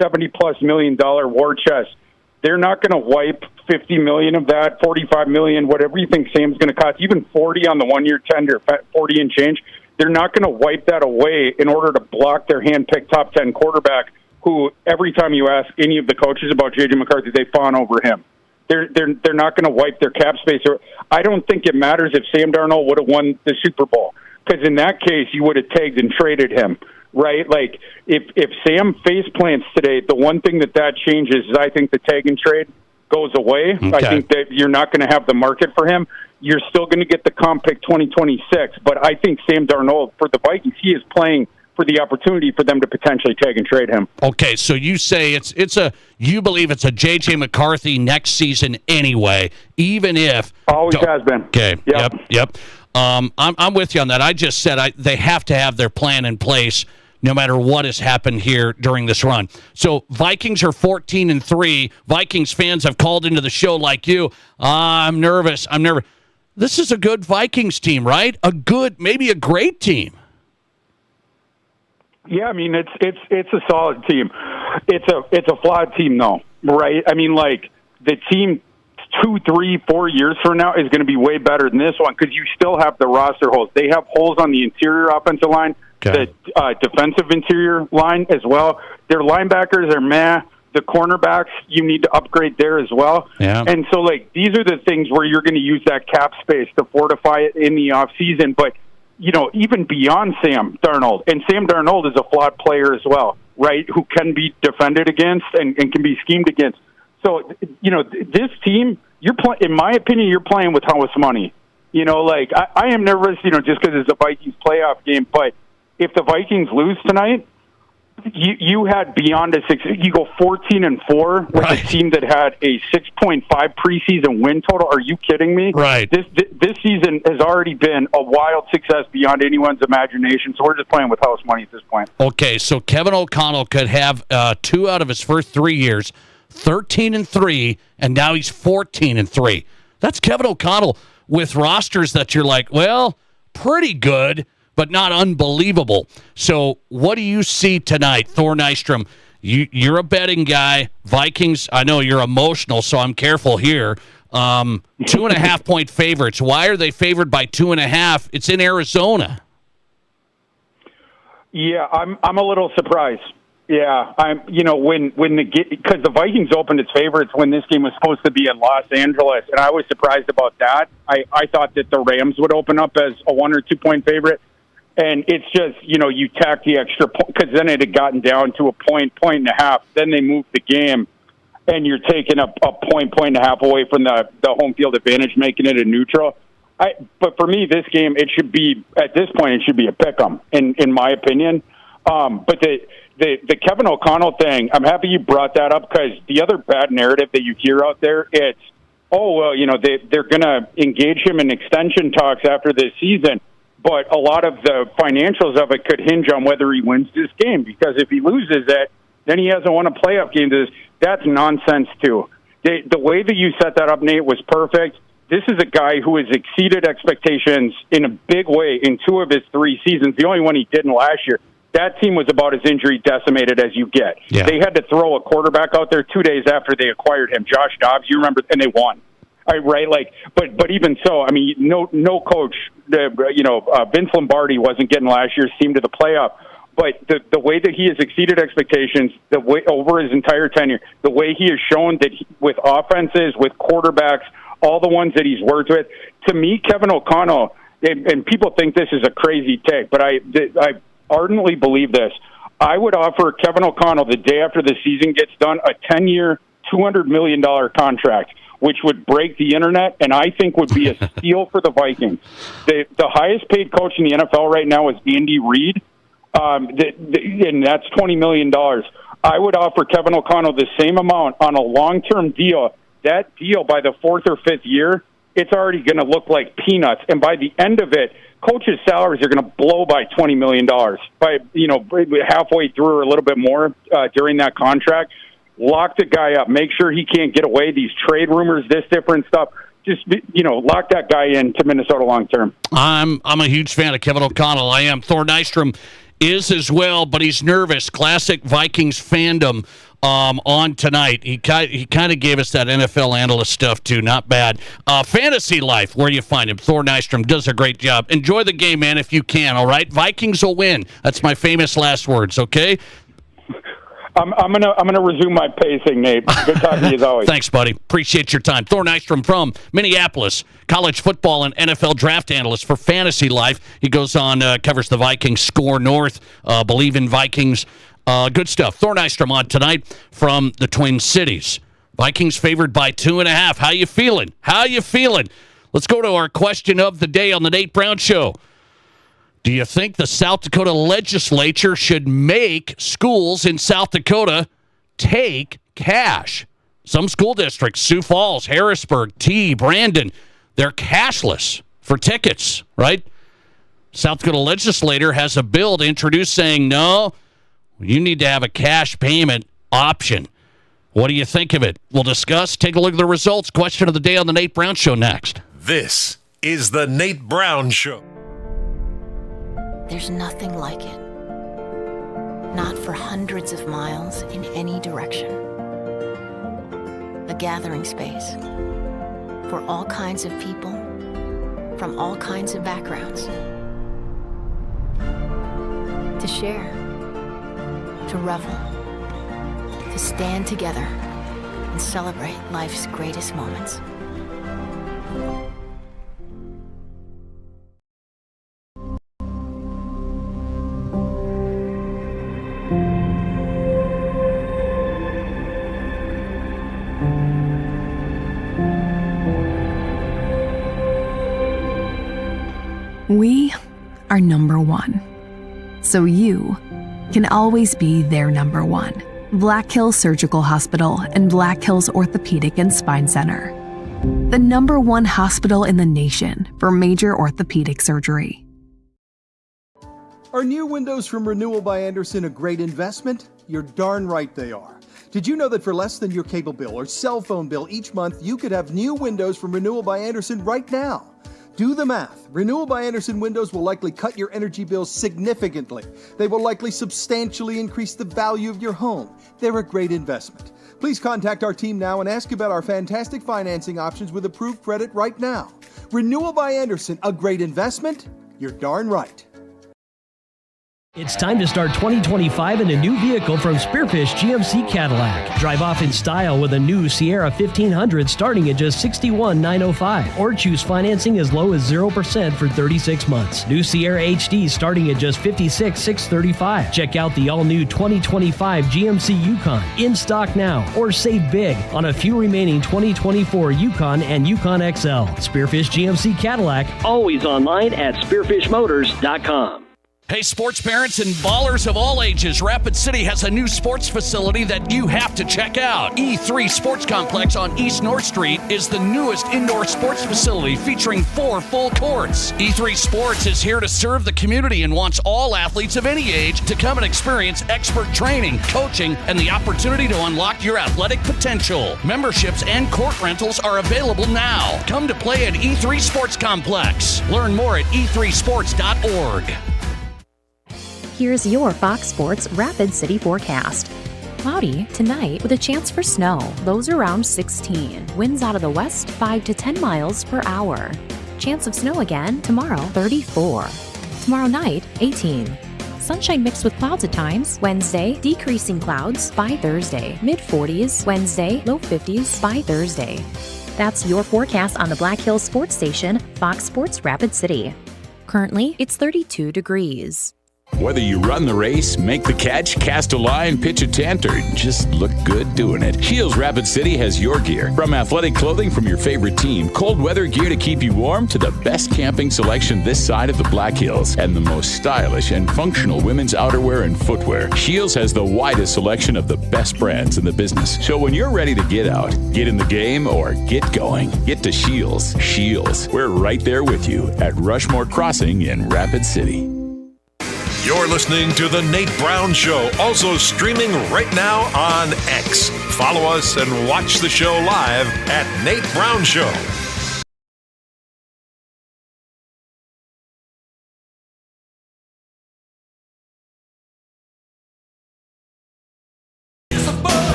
$70+ million war chest. They're not going to wipe $50 million of that, $45 million, whatever you think Sam's going to cost, even $40 on the one-year tender, $40 and change. They're not going to wipe that away in order to block their hand-picked top 10 quarterback, who every time you ask any of the coaches about J.J. McCarthy, they fawn over him. They're not going to wipe their cap space. I don't think it matters if Sam Darnold would have won the Super Bowl. because in that case, you would have tagged and traded him, right? Like, if Sam face plants today, the one thing that changes is I think the tag and trade goes away. Okay. I think that you're not going to have the market for him. You're still going to get the comp pick 2026, but I think Sam Darnold, for the Vikings, he is playing for the opportunity for them to potentially tag and trade him. Okay, so you say you believe it's a J.J. McCarthy next season anyway, even if always has been. Okay, yep. I'm with you on that. I just said they have to have their plan in place no matter what has happened here during this run. So Vikings are 14-3. Vikings fans have called into the show like you. I'm nervous. This is a good Vikings team, right? Maybe a great team. Yeah, I mean it's a solid team. It's a flawed team though, right? I mean, like, the team 2, 3, 4 years from now is going to be way better than this one because you still have the roster holes. They have holes on the interior offensive line, the defensive interior line as well. Their linebackers are meh. The cornerbacks, you need to upgrade there as well. Yeah. And so, like, these are the things where you're going to use that cap space to fortify it in the offseason. But, you know, even beyond Sam Darnold, and Sam Darnold is a flawed player as well, right, who can be defended against and can be schemed against. So, you know, this team, in my opinion, you're playing with house money. You know, like, I am nervous, you know, just because it's a Vikings playoff game. But if the Vikings lose tonight, you had beyond a 6. You go 14-4 with a team that had a 6.5 preseason win total. Are you kidding me? Right. This season has already been a wild success beyond anyone's imagination. So we're just playing with house money at this point. Okay, so Kevin O'Connell could have 2 out of his first 3 years, 13-3, and now he's 14-3. That's Kevin O'Connell with rosters that you're like, well, pretty good, but not unbelievable. So what do you see tonight, Thor Nystrom? You're a betting guy. Vikings, I know you're emotional, so I'm careful here. 2.5-point favorites. Why are they favored by 2.5? It's in Arizona. Yeah, I'm a little surprised. Yeah, because the Vikings opened its favorites when this game was supposed to be in Los Angeles, and I was surprised about that. I thought that the Rams would open up as a 1 or 2 point favorite. And it's just, you know, you tack the extra point because then it had gotten down to a point and a half. Then they moved the game, and you're taking a point and a half away from the home field advantage, making it a neutral. But for me, this game, it should be, at this point, it should be a pick-em, in my opinion. But the Kevin O'Connell thing, I'm happy you brought that up because the other bad narrative that you hear out there, it's, oh, well, you know, they're going to engage him in extension talks after this season. But a lot of the financials of it could hinge on whether he wins this game, because if he loses it, then he hasn't won a playoff game. That's nonsense, too. The way that you set that up, Nate, was perfect. This is a guy who has exceeded expectations in a big way in 2 of his 3 seasons, the only one he didn't last year. That team was about as injury decimated as you get. Yeah. They had to throw a quarterback out there 2 days after they acquired him, Josh Dobbs, you remember, and they won. Right, like, but even so, I mean, no coach, Vince Lombardi wasn't getting last year's team to the playoff. But the way that he has exceeded expectations, the way over his entire tenure, the way he has shown that with offenses, with quarterbacks, all the ones that he's worked with, to me, Kevin O'Connell, and people think this is a crazy take, but I ardently believe this. I would offer Kevin O'Connell the day after the season gets done a 10-year, $200 million contract, which would break the internet, and I think would be a steal for the Vikings. The highest paid coach in the NFL right now is Andy Reid, and that's $20 million. I would offer Kevin O'Connell the same amount on a long-term deal. That deal, by the 4th or 5th year, it's already going to look like peanuts, and by the end of it, coaches' salaries are going to blow by $20 million, by halfway through or a little bit more during that contract. Lock the guy up. Make sure he can't get away. These trade rumors, this different stuff. Just, lock that guy in to Minnesota long term. I'm a huge fan of Kevin O'Connell. I am. Thor Nystrom is as well, but he's nervous. Classic Vikings fandom on tonight. He kind of gave us that NFL analyst stuff, too. Not bad. Fantasy Life, where you find him. Thor Nystrom does a great job. Enjoy the game, man, if you can, all right? Vikings will win. That's my famous last words, okay? I'm gonna resume my pacing, Nate. Good talking to you as always. Thanks, buddy. Appreciate your time. Thor Nystrom from Minneapolis, college football and NFL draft analyst for Fantasy Life. He goes on, covers the Vikings, Score North, Believe in Vikings. Good stuff. Thor Nystrom on tonight from the Twin Cities. Vikings favored by 2.5. How you feeling? Let's go to our question of the day on the Nate Brown Show. Do you think the South Dakota legislature should make schools in South Dakota take cash? Some school districts, Sioux Falls, Harrisburg, Brandon, they're cashless for tickets, right? South Dakota legislator has a bill to introduce saying, no, you need to have a cash payment option. What do you think of it? We'll discuss. Take a look at the results. Question of the day on the Nate Brown Show next. This is the Nate Brown Show. There's nothing like it. Not for hundreds of miles in any direction. A gathering space for all kinds of people from all kinds of backgrounds. To share, to revel, to stand together and celebrate life's greatest moments. We are number one. So you can always be their number one. Black Hills Surgical Hospital and Black Hills Orthopedic and Spine Center. The number one hospital in the nation for major orthopedic surgery. Are new windows from Renewal by Andersen a great investment? You're darn right they are. Did you know that for less than your cable bill or cell phone bill each month, you could have new windows from Renewal by Andersen right now? Do the math. Renewal by Andersen windows will likely cut your energy bills significantly. They will likely substantially increase the value of your home. They're a great investment. Please contact our team now and ask about our fantastic financing options with approved credit right now. Renewal by Andersen, a great investment? You're darn right. It's time to start 2025 in a new vehicle from Spearfish GMC Cadillac. Drive off in style with a new Sierra 1500 starting at just $61,905, or choose financing as low as 0% for 36 months. New Sierra HD starting at just $56,635. Check out the all-new 2025 GMC Yukon in stock now, or save big on a few remaining 2024 Yukon and Yukon XL. Spearfish GMC Cadillac, always online at spearfishmotors.com. Hey, sports parents and ballers of all ages, Rapid City has a new sports facility that you have to check out. E3 Sports Complex on East North Street is the newest indoor sports facility featuring 4 full courts. E3 Sports is here to serve the community and wants all athletes of any age to come and experience expert training, coaching, and the opportunity to unlock your athletic potential. Memberships and court rentals are available now. Come to play at E3 Sports Complex. Learn more at e3sports.org. Here's your Fox Sports Rapid City forecast. Cloudy tonight with a chance for snow, lows around 16. Winds out of the west 5 to 10 miles per hour. Chance of snow again tomorrow, 34. Tomorrow night, 18. Sunshine mixed with clouds at times. Wednesday, decreasing clouds by Thursday. Mid-40s. Wednesday, low 50s by Thursday. That's your forecast on the Black Hills Sports Station, Fox Sports Rapid City. Currently, it's 32 degrees. Whether you run the race, make the catch, cast a line, pitch a tent, or just look good doing it, Shields Rapid City has your gear. From athletic clothing from your favorite team, cold weather gear to keep you warm, to the best camping selection this side of the Black Hills, and the most stylish and functional women's outerwear and footwear. Shields has the widest selection of the best brands in the business. So when you're ready to get out, get in the game, or get going, get to Shields. Shields, we're right there with you at Rushmore Crossing in Rapid City. You're listening to The Nate Brown Show, also streaming right now on X. Follow us and watch the show live at Nate Brown Show.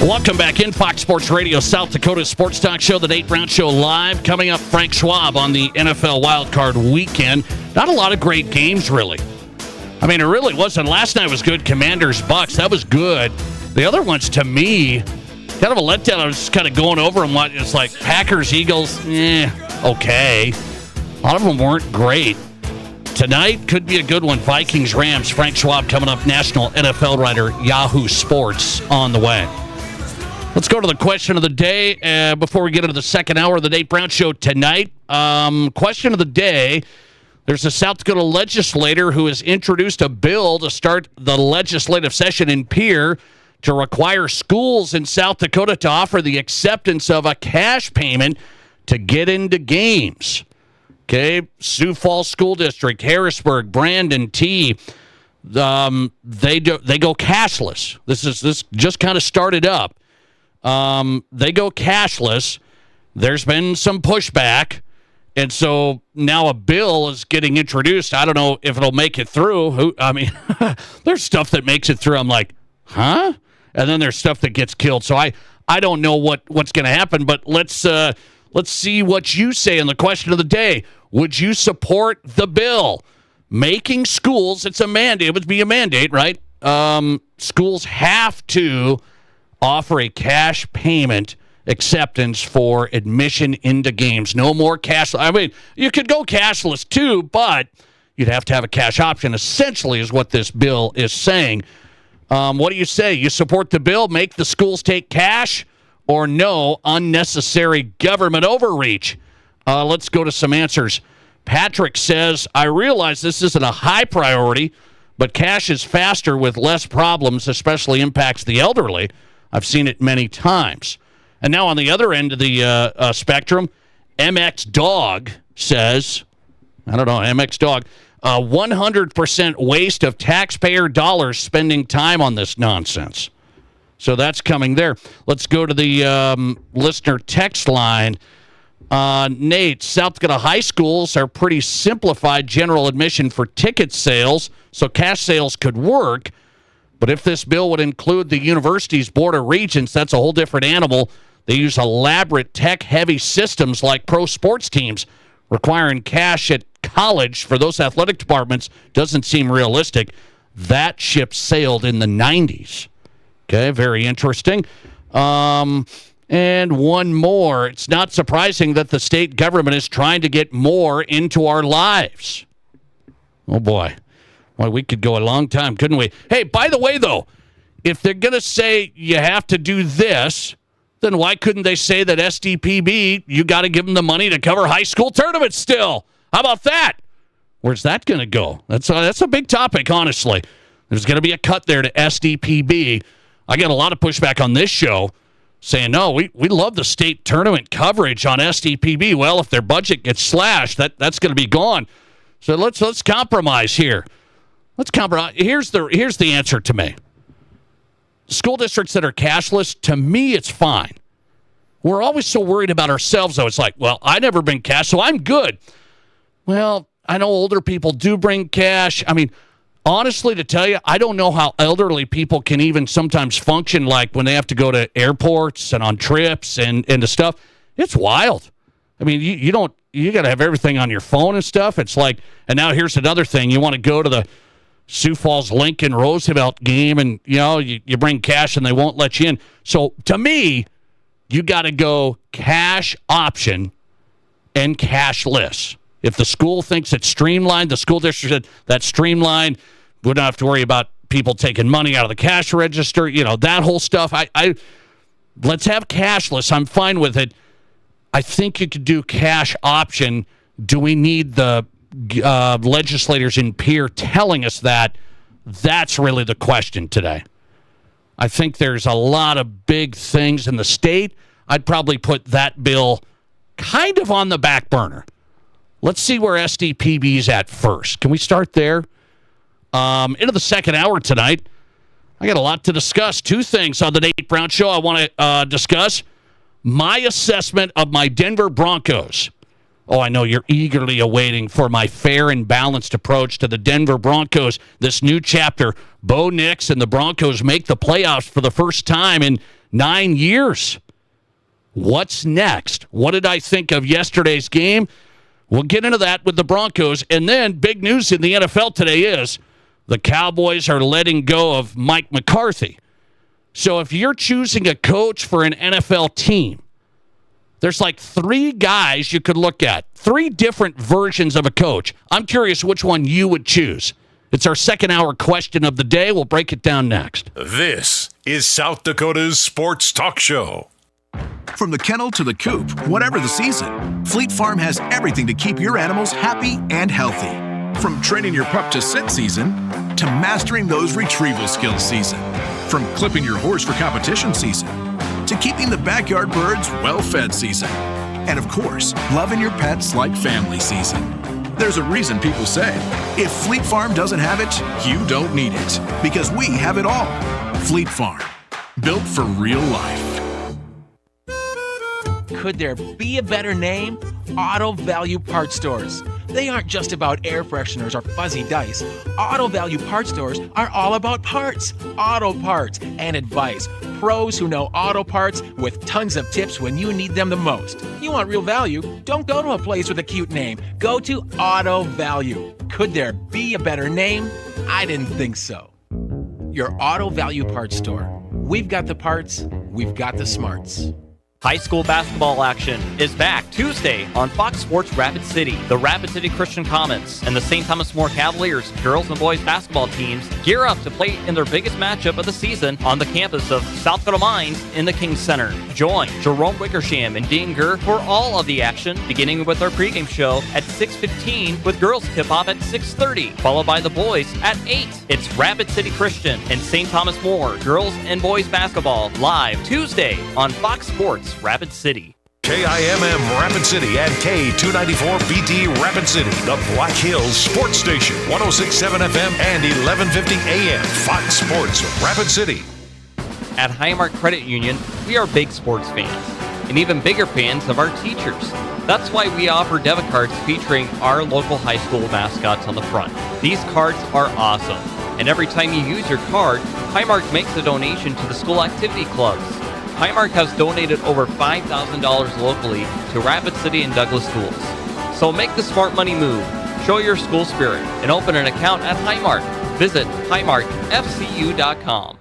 Welcome back in Fox Sports Radio, South Dakota Sports Talk Show, the Nate Brown Show live. Coming up, Frank Schwab on the NFL Wildcard Weekend. Not a lot of great games, really. I mean, it really wasn't. Last night was good. Commanders-Bucks, that was good. The other ones, to me, kind of a letdown. I was just kind of going over them. It's like Packers, Eagles, okay. A lot of them weren't great. Tonight could be a good one. Vikings, Rams, Frank Schwab coming up, national NFL writer, Yahoo Sports on the way. Let's go to the question of the day before we get into the second hour of the Nate Brown Show tonight. Question of the day. There's a South Dakota legislator who has introduced a bill to start the legislative session in Pierre to require schools in South Dakota to offer the acceptance of a cash payment to get into games. Okay, Sioux Falls School District, Harrisburg, Brandon, T. They go cashless. This just kind of started up. They go cashless. There's been some pushback, and so now a bill is getting introduced. I don't know if it'll make it through. There's stuff that makes it through. I'm like, huh? And then there's stuff that gets killed. So I don't know what's going to happen. But let's see what you say in the question of the day. Would you support the bill making schools? It's a mandate. It would be a mandate, right? Schools have to offer a cash payment acceptance for admission into games. No more cash. I mean, you could go cashless too, but you'd have to have a cash option, essentially, is what this bill is saying. What do you say? You support the bill, make the schools take cash, or no, unnecessary government overreach? Let's go to some answers. Patrick says, I realize this isn't a high priority, but cash is faster with less problems, especially impacts the elderly. I've seen it many times. And now on the other end of the spectrum, MX Dog says, I don't know, MX Dog, 100% waste of taxpayer dollars spending time on this nonsense. So that's coming there. Let's go to the listener text line. Nate, South Dakota high schools are pretty simplified general admission for ticket sales, so cash sales could work. But if this bill would include the university's board of regents, that's a whole different animal. They use elaborate tech-heavy systems like pro sports teams. Requiring cash at college for those athletic departments doesn't seem realistic. That ship sailed in the 90s. Okay, very interesting. And one more. It's not surprising that the state government is trying to get more into our lives. Oh, boy. Well, we could go a long time, couldn't we? Hey, by the way, though, if they're going to say you have to do this, then why couldn't they say that SDPB, you got to give them the money to cover high school tournaments still? How about that? Where's that going to go? That's a big topic, honestly. There's going to be a cut there to SDPB. I get a lot of pushback on this show saying, no, we love the state tournament coverage on SDPB. Well, if their budget gets slashed, that's going to be gone. So let's compromise here. Let's compromise. Here's the answer to me. School districts that are cashless, to me, it's fine. We're always so worried about ourselves, though. It's like, well, I've never been cash, so I'm good. Well, I know older people do bring cash. I mean, honestly, to tell you, I don't know how elderly people can even sometimes function, like when they have to go to airports and on trips and to stuff. It's wild. I mean, you got to have everything on your phone and stuff. It's like, and now here's another thing. You want to go to the Sioux Falls Lincoln Roosevelt game and, you bring cash and they won't let you in. So to me, you got to go cash option and cashless. If the school thinks it's streamlined, the school district said that's streamlined, we don't have to worry about people taking money out of the cash register, that whole stuff. Let's have cashless. I'm fine with it. I think you could do cash option. Do we need the legislators in Pierre telling us that? That's really the question today. I think there's a lot of big things in the state. I'd probably put that bill kind of on the back burner. Let's see where SDPB's at first. Can we start there? Into the second hour tonight, I got a lot to discuss. Two things on the Nate Brown Show I want to discuss. My assessment of my Denver Broncos. Oh, I know you're eagerly awaiting for my fair and balanced approach to the Denver Broncos. This new chapter, Bo Nix and the Broncos make the playoffs for the first time in 9 years. What's next? What did I think of yesterday's game? We'll get into that with the Broncos. And then big news in the NFL today is the Cowboys are letting go of Mike McCarthy. So if you're choosing a coach for an NFL team, there's like 3 guys you could look at, 3 different versions of a coach. I'm curious which one you would choose. It's our second hour question of the day. We'll break it down next. This is South Dakota's Sports Talk Show. From the kennel to the coop, whatever the season, Fleet Farm has everything to keep your animals happy and healthy. From training your pup to sit season, to mastering those retrieval skills season. From clipping your horse for competition season, to keeping the backyard birds well-fed season. And of course, loving your pets like family season. There's a reason people say, if Fleet Farm doesn't have it, you don't need it. Because we have it all. Fleet Farm, built for real life. Could there be a better name? Auto Value Parts Stores. They aren't just about air fresheners or fuzzy dice. Auto Value Parts Stores are all about parts, auto parts, and advice. Pros who know auto parts with tons of tips when you need them the most. You want real value? Don't go to a place with a cute name. Go to Auto Value. Could there be a better name? I didn't think so. Your Auto Value Parts Store. We've got the parts, we've got the smarts. High school basketball action is back Tuesday on Fox Sports Rapid City. The Rapid City Christian Comets and the St. Thomas More Cavaliers girls and boys basketball teams gear up to play in their biggest matchup of the season on the campus of South Dakota Mines in the King Center. Join Jerome Wickersham and Dean Gurr for all of the action, beginning with our pregame show at 6:15 with girls tip-off at 6:30, followed by the boys at 8. It's Rapid City Christian and St. Thomas More girls and boys basketball live Tuesday on Fox Sports Rapid City. KIMM Rapid City and K294BT Rapid City, the Black Hills Sports Station, 106.7 FM and 1150 AM, Fox Sports Rapid City. At Highmark Credit Union, we are big sports fans and even bigger fans of our teachers. That's why we offer debit cards featuring our local high school mascots on the front. These cards are awesome, and every time you use your card, Highmark makes a donation to the school activity clubs. Highmark has donated over $5,000 locally to Rapid City and Douglas schools. So make the smart money move, show your school spirit, and open an account at Highmark. Visit highmarkfcu.com.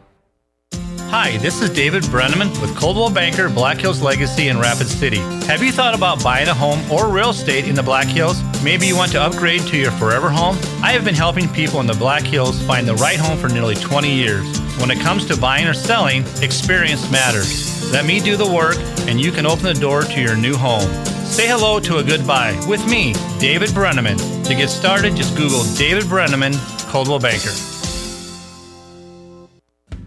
Hi, this is David Brenneman with Coldwell Banker Black Hills Legacy in Rapid City. Have you thought about buying a home or real estate in the Black Hills? Maybe you want to upgrade to your forever home? I have been helping people in the Black Hills find the right home for nearly 20 years. When it comes to buying or selling, experience matters. Let me do the work, and you can open the door to your new home. Say hello to a good buy with me, David Brenneman. To get started, just Google David Brenneman, Coldwell Banker.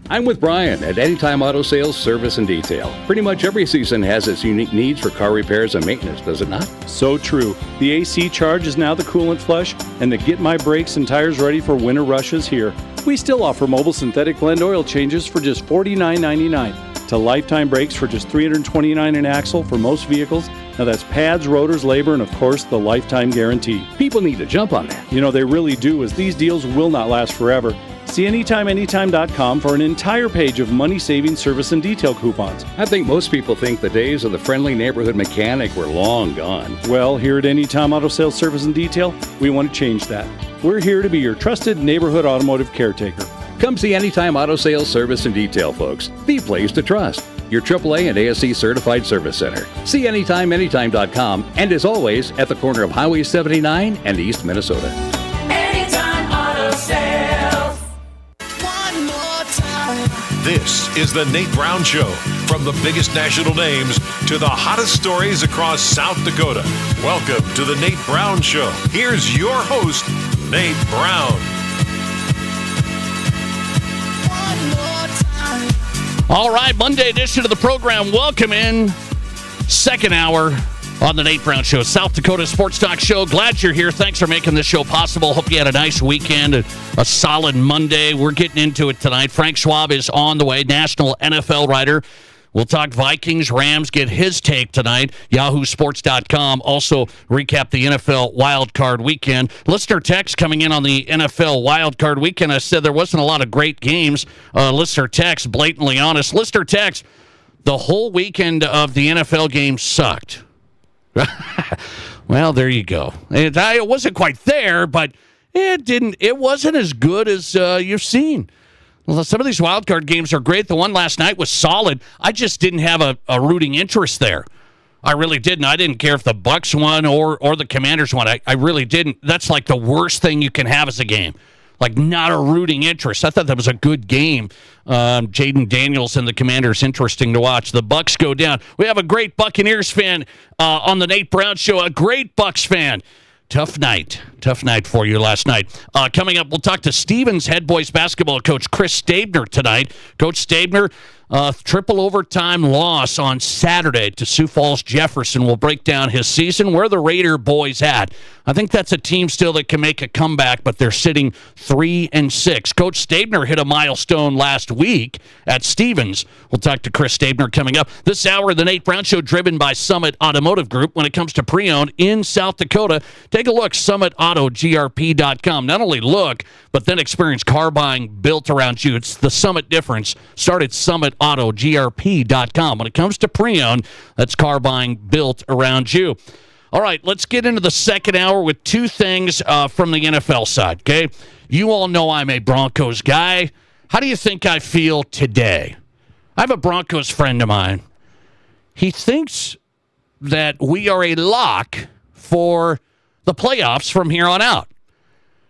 I'm with Brian at Anytime Auto Sales, Service, and Detail. Pretty much every season has its unique needs for car repairs and maintenance, does it not? So true. The AC charge is now the coolant flush, and the Get My Brakes and Tires Ready for Winter Rush is here. We still offer mobile synthetic blend oil changes for just $49.99. To lifetime brakes for just $329 an axle for most vehicles. Now that's pads, rotors, labor, and of course the lifetime guarantee. People need to jump on that. You know they really do, as these deals will not last forever. See AnytimeAnytime.com for an entire page of money-saving service and detail coupons. I think most people think the days of the friendly neighborhood mechanic were long gone. Well, here at Anytime Auto Sales, Service, and Detail, we want to change that. We're here to be your trusted neighborhood automotive caretaker. Come see Anytime Auto Sales, Service, and Detail, folks. The place to trust. Your AAA and ASC certified service center. See AnytimeAnytime.com, and as always, at the corner of Highway 79 and East Minnesota. Anytime Auto Sales. One more time. This is the Nate Brown Show. From the biggest national names to the hottest stories across South Dakota. Welcome to the Nate Brown Show. Here's your host, Nate Brown. All right, Monday edition of the program. Welcome in. Second hour on the Nate Brown Show, South Dakota Sports Talk Show. Glad you're here. Thanks for making this show possible. Hope you had a nice weekend, a solid Monday. We're getting into it tonight. Frank Schwab is on the way, national NFL writer. We'll talk Vikings, Rams, get his take tonight. YahooSports.com. Also recap the NFL wildcard weekend. Listener text coming in on the NFL wildcard weekend. I said there wasn't a lot of great games. Listener text, blatantly honest. Listener text, the whole weekend of the NFL game sucked. Well, there you go. It wasn't quite there, but it wasn't as good as you've seen. Well, some of these wild card games are great. The one last night was solid. I just didn't have a rooting interest there. I really didn't. I didn't care if the Bucks won or the Commanders won. I really didn't. That's like the worst thing you can have as a game. Like, not a rooting interest. I thought that was a good game. Jaden Daniels and the Commanders, interesting to watch. The Bucks go down. We have a great Buccaneers fan on the Nate Brown Show, a great Bucks fan. Tough night for you last night. Coming up, we'll talk to Stevens head boys basketball coach Chris Stabner tonight. Coach Stabner, triple overtime loss on Saturday to Sioux Falls Jefferson. Will break down his season. Where the Raider boys at? I think that's a team still that can make a comeback, but they're sitting 3-6. Coach Stabner hit a milestone last week at Stevens. We'll talk to Chris Stabner coming up. This hour, the Nate Brown Show, driven by Summit Automotive Group. When it comes to pre-owned in South Dakota, take a look, summitautogrp.com. Not only look, but then experience car buying built around you. It's the Summit difference. Start at summitautogrp.com. When it comes to pre-owned, that's car buying built around you. All right, let's get into the second hour with two things from the NFL side, okay? You all know I'm a Broncos guy. How do you think I feel today? I have a Broncos friend of mine. He thinks that we are a lock for the playoffs from here on out.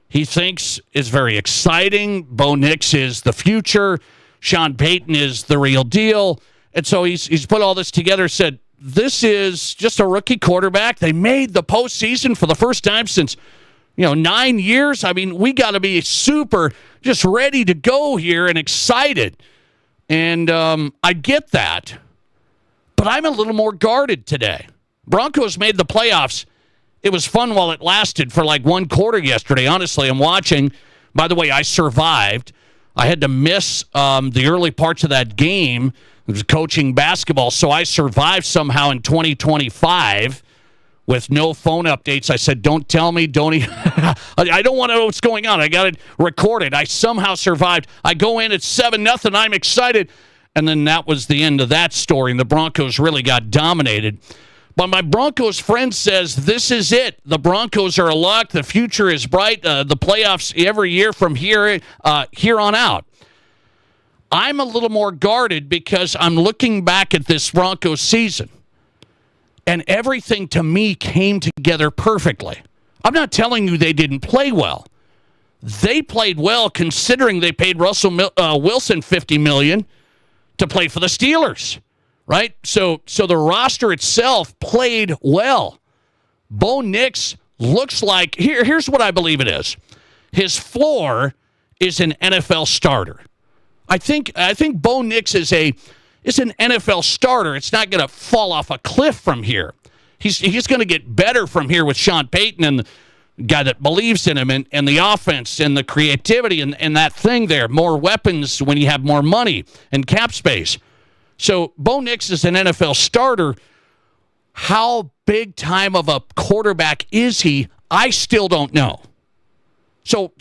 He thinks it's very exciting. Bo Nix is the future. Sean Payton is the real deal. And so he's put all this together, said, this is just a rookie quarterback. They made the postseason for the first time since, 9 years. I mean, we got to be super just ready to go here and excited. And I get that. But I'm a little more guarded today. Broncos made the playoffs. It was fun while it lasted for like one quarter yesterday. Honestly, I'm watching. By the way, I survived. I had to miss the early parts of that game. I was coaching basketball, so I survived somehow in 2025 with no phone updates. I said, don't tell me, I don't want to know what's going on. I got it recorded. I somehow survived. I go in at 7-0. I'm excited. And then that was the end of that story, and the Broncos really got dominated. But my Broncos friend says this is it. The Broncos are a lock. The future is bright. The playoffs every year from here on out. I'm a little more guarded because I'm looking back at this Broncos season, and everything to me came together perfectly. I'm not telling you they didn't play well. They played well considering they paid Russell Wilson $50 million to play for the Steelers. Right? So the roster itself played well. Bo Nix looks like, here's what I believe it is. His floor is an NFL starter. I think Bo Nix is an NFL starter. It's not going to fall off a cliff from here. He's going to get better from here with Sean Payton and the guy that believes in him and the offense and the creativity and that thing there. More weapons when you have more money and cap space. So Bo Nix is an NFL starter. How big time of a quarterback is he? I still don't know. So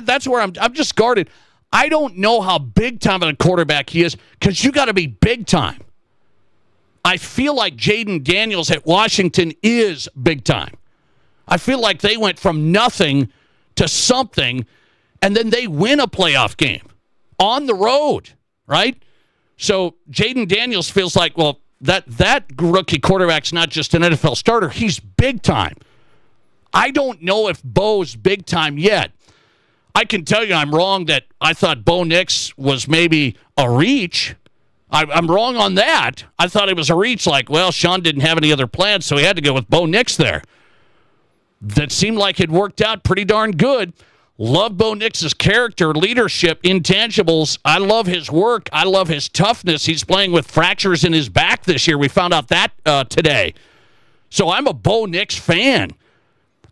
that's where I'm just guarded. I don't know how big time of a quarterback he is because you got to be big time. I feel like Jaden Daniels at Washington is big time. I feel like they went from nothing to something, and then they win a playoff game on the road, right? So Jaden Daniels feels like, well, that rookie quarterback's not just an NFL starter. He's big time. I don't know if Bo's big time yet. I can tell you I'm wrong that I thought Bo Nix was maybe a reach. I'm wrong on that. I thought it was a reach like, well, Sean didn't have any other plans, so he had to go with Bo Nix there. That seemed like it worked out pretty darn good. Love Bo Nix's character, leadership, intangibles. I love his work. I love his toughness. He's playing with fractures in his back this year. We found out that today. So I'm a Bo Nix fan.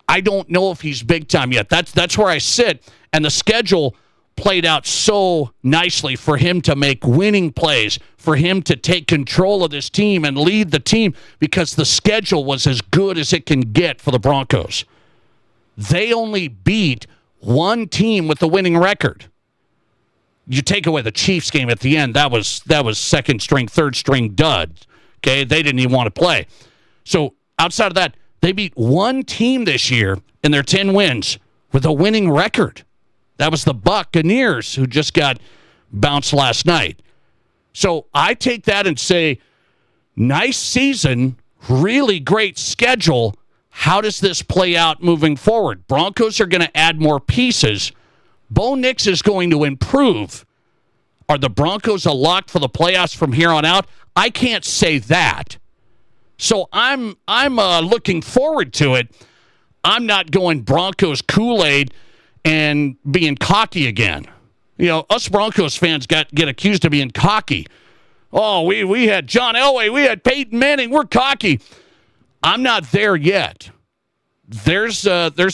I don't know if he's big time yet. That's where I sit. And the schedule played out so nicely for him to make winning plays, for him to take control of this team and lead the team because the schedule was as good as it can get for the Broncos. They only beat one team with the winning record. You take away the Chiefs game at the end, that was second string, third string dud. Okay, they didn't even want to play. So outside of that, they beat one team this year in their 10 wins with a winning record. That was the Buccaneers, who just got bounced last night. So I take that and say, nice season, really great schedule. How does this play out moving forward? Broncos are going to add more pieces. Bo Nix is going to improve. Are the Broncos a lock for the playoffs from here on out? I can't say that. So I'm looking forward to it. I'm not going Broncos Kool-Aid and being cocky again. You know, us Broncos fans get accused of being cocky. Oh, we had John Elway, we had Peyton Manning, we're cocky. I'm not there yet. There's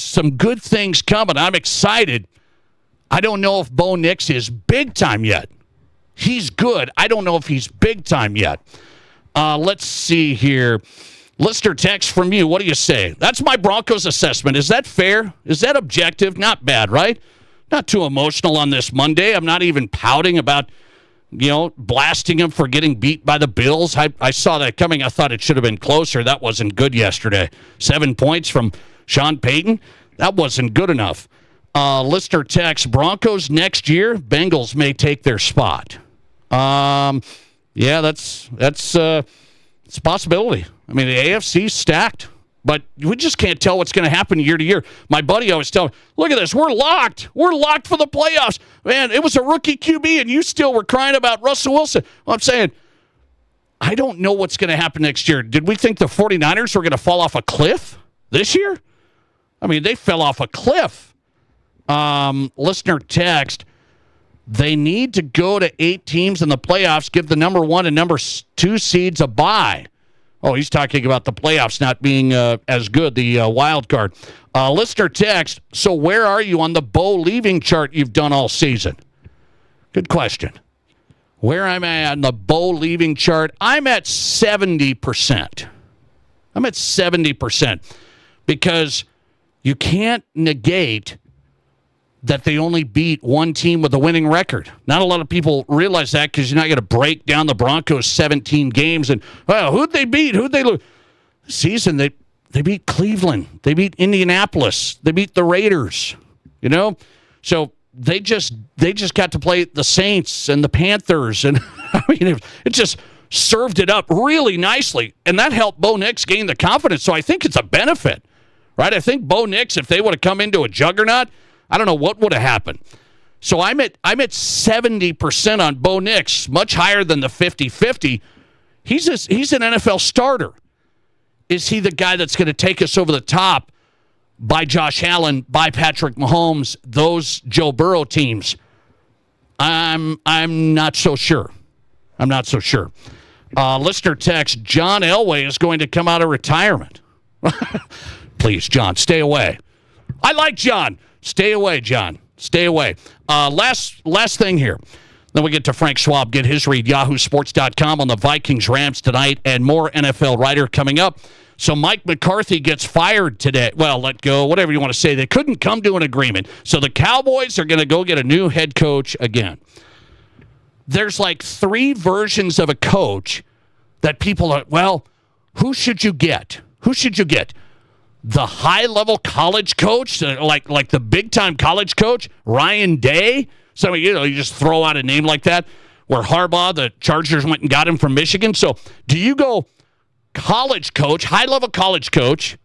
some good things coming. I'm excited. I don't know if Bo Nix is big time yet. He's good. I don't know if he's big time yet. Let's see here. Listener text from you. What do you say? That's my Broncos assessment. Is that fair? Is that objective? Not bad, right? Not too emotional on this Monday. I'm not even pouting about, blasting him for getting beat by the Bills. I saw that coming. I thought it should have been closer. That wasn't good yesterday. 7 points from Sean Payton. That wasn't good enough. Listener text, Broncos next year, Bengals may take their spot. Yeah, that's a possibility. I mean, the AFC's stacked, but we just can't tell what's going to happen year to year. My buddy always tells me, look at this, we're locked. We're locked for the playoffs. Man, it was a rookie QB, and you still were crying about Russell Wilson. Well, I'm saying, I don't know what's going to happen next year. Did we think the 49ers were going to fall off a cliff this year? I mean, they fell off a cliff. Listener text, they need to go to 8 teams in the playoffs, give the number 1 and number 2 seeds a bye. Oh, he's talking about the playoffs not being as good, the wild card. Listener text, so where are you on the Bo leaving chart you've done all season? Good question. Where am I on the Bo leaving chart? I'm at 70%. I'm at 70% because you can't negate that they only beat one team with a winning record. Not a lot of people realize that because you're not going to break down the Broncos 17 games and, well, who'd they beat? Who'd they lose? This season, they beat Cleveland. They beat Indianapolis. They beat the Raiders. So they just got to play the Saints and the Panthers. And, I mean, it just served it up really nicely. And that helped Bo Nix gain the confidence. So I think it's a benefit, right? I think Bo Nix, if they would have come into a juggernaut, I don't know what would have happened. So I'm at 70% on Bo Nix, much higher than the 50-50. He's an NFL starter. Is he the guy that's going to take us over the top by Josh Allen, by Patrick Mahomes, those Joe Burrow teams? I'm not so sure. I'm not so sure. Listener text, John Elway is going to come out of retirement. Please, John, stay away. I like John. Stay away, John. Stay away. Last thing here. Then we get to Frank Schwab, get his read, yahoosports.com on the Vikings-Rams tonight, and more NFL writer coming up. So Mike McCarthy gets fired today. Well, let go, whatever you want to say. They couldn't come to an agreement. So the Cowboys are going to go get a new head coach again. There's like 3 versions of a coach that people are, well, who should you get? Who should you get? The high-level college coach, like the big-time college coach, Ryan Day. So, you just throw out a name like that, where Harbaugh, the Chargers, went and got him from Michigan. So do you go college coach, high-level college coach?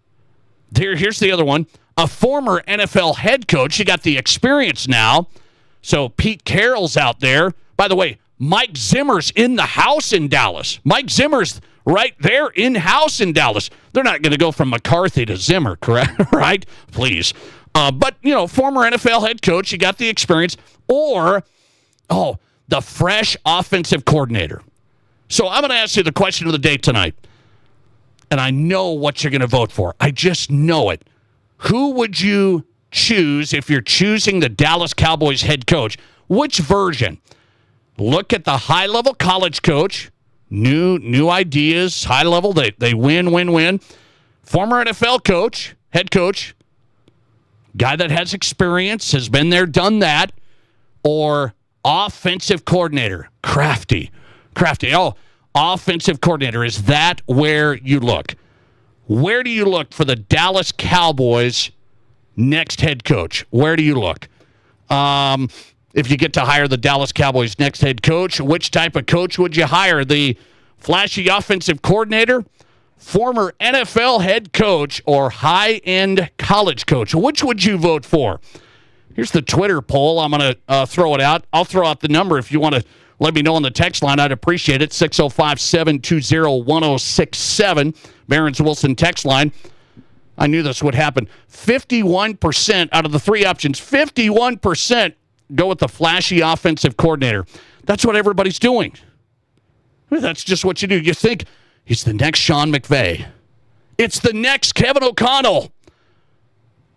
Here's the other one. A former NFL head coach. You got the experience now. So Pete Carroll's out there. By the way, Mike Zimmer's in the house in Dallas. Mike Zimmer's right there in-house in Dallas. They're not going to go from McCarthy to Zimmer, correct? Right? Please. But, former NFL head coach, you got the experience. Or, the fresh offensive coordinator. So I'm going to ask you the question of the day tonight. And I know what you're going to vote for. I just know it. Who would you choose if you're choosing the Dallas Cowboys head coach? Which version? Look at the high-level college coach. New ideas, high level. They win. Former NFL coach, head coach, guy that has experience, has been there, done that, or offensive coordinator, crafty. Oh, offensive coordinator. Is that where you look? Where do you look for the Dallas Cowboys next head coach? Where do you look? If you get to hire the Dallas Cowboys' next head coach, which type of coach would you hire? The flashy offensive coordinator, former NFL head coach, or high-end college coach? Which would you vote for? Here's the Twitter poll. I'm going to throw it out. I'll throw out the number if you want to let me know on the text line. I'd appreciate it. 605-720-1067. Barron's Wilson text line. I knew this would happen. 51% out of the three options, 51% go with the flashy offensive coordinator. That's what everybody's doing. That's just what you do. You think he's the next Sean McVay. It's the next Kevin O'Connell.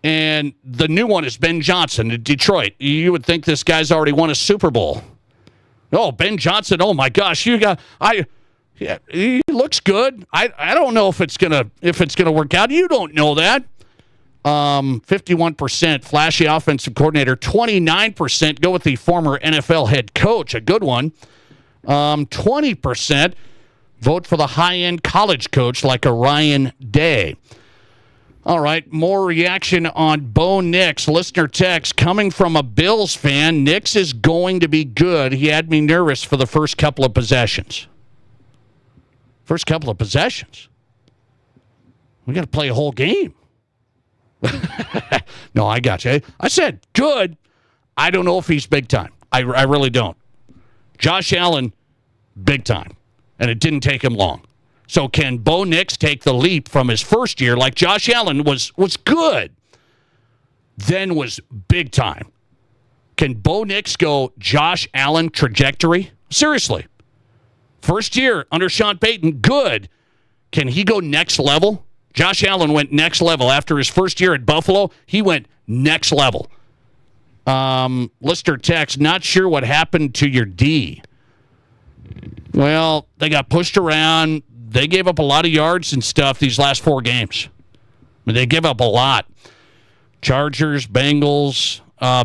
And the new one is Ben Johnson in Detroit. You would think this guy's already won a Super Bowl. Oh, Ben Johnson, oh my gosh, he looks good. I don't know if it's gonna work out. You don't know that. 51% flashy offensive coordinator, 29% go with the former NFL head coach, a good one. 20% vote for the high-end college coach like a Ryan Day. All right, more reaction on Bo Nix. Listener text coming from a Bills fan. Nix is going to be good. He had me nervous for the first couple of possessions. First couple of possessions. We got to play a whole game. No, I got you. I said good. I don't know if he's big time. I really don't. Josh Allen, big time. And it didn't take him long. So can Bo Nix take the leap from his first year, like Josh Allen was good, then was big time? Can Bo Nix go Josh Allen trajectory? Seriously. First year under Sean Payton, good. Can he go next level? Josh Allen went next level. After his first year at Buffalo, he went next level. Lister text, not sure what happened to your D. Well, they got pushed around. They gave up a lot of yards and stuff these last 4 games. I mean, they give up a lot. Chargers, Bengals,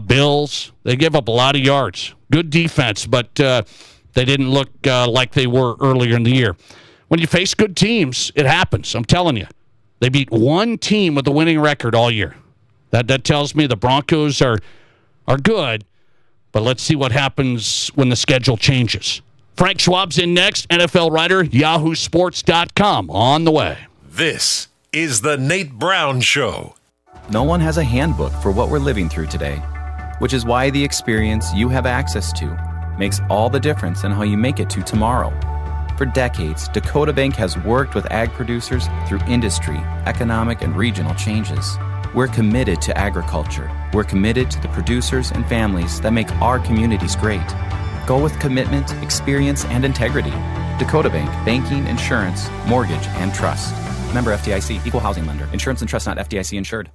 Bills, they give up a lot of yards. Good defense, but they didn't look like they were earlier in the year. When you face good teams, it happens. I'm telling you. They beat one team with a winning record all year. That tells me the Broncos are good, but let's see what happens when the schedule changes. Frank Schwab's in next. NFL writer, yahoosports.com on the way. This is the Nate Brown Show. No one has a handbook for what we're living through today, which is why the experience you have access to makes all the difference in how you make it to tomorrow. For decades, Dakota Bank has worked with ag producers through industry, economic, and regional changes. We're committed to agriculture. We're committed to the producers and families that make our communities great. Go with commitment, experience, and integrity. Dakota Bank, banking, insurance, mortgage, and trust. Member FDIC, equal housing lender. Insurance and trust not FDIC insured.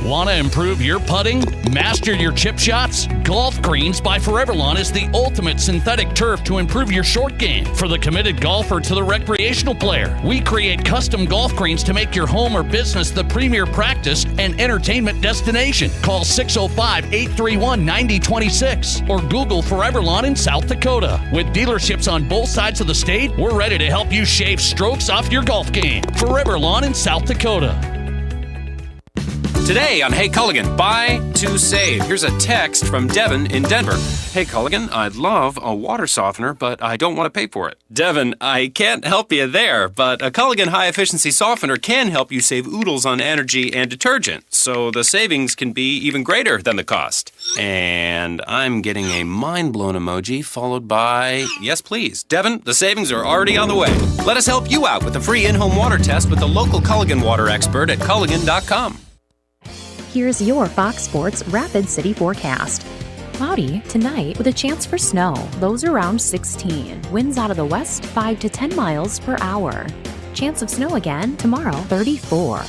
Want to improve your putting? Master your chip shots? Golf Greens by Foreverlawn is the ultimate synthetic turf to improve your short game. For the committed golfer to the recreational player, we create custom golf greens to make your home or business the premier practice and entertainment destination. Call 605-831-9026 or Google Foreverlawn in South Dakota. With dealerships on both sides of the state, we're ready to help you shave strokes off your golf game. Foreverlawn in South Dakota. Today on Hey Culligan, buy to save. Here's a text from Devin in Denver. Hey Culligan, I'd love a water softener, but I don't want to pay for it. Devin, I can't help you there, but a Culligan high-efficiency softener can help you save oodles on energy and detergent, so the savings can be even greater than the cost. And I'm getting a mind-blown emoji followed by, yes please. Devin, the savings are already on the way. Let us help you out with a free in-home water test with the local Culligan water expert at Culligan.com. Here's your Fox Sports Rapid City forecast. Cloudy tonight with a chance for snow. Lows around 16. Winds out of the west 5 to 10 miles per hour. Chance of snow again tomorrow 34.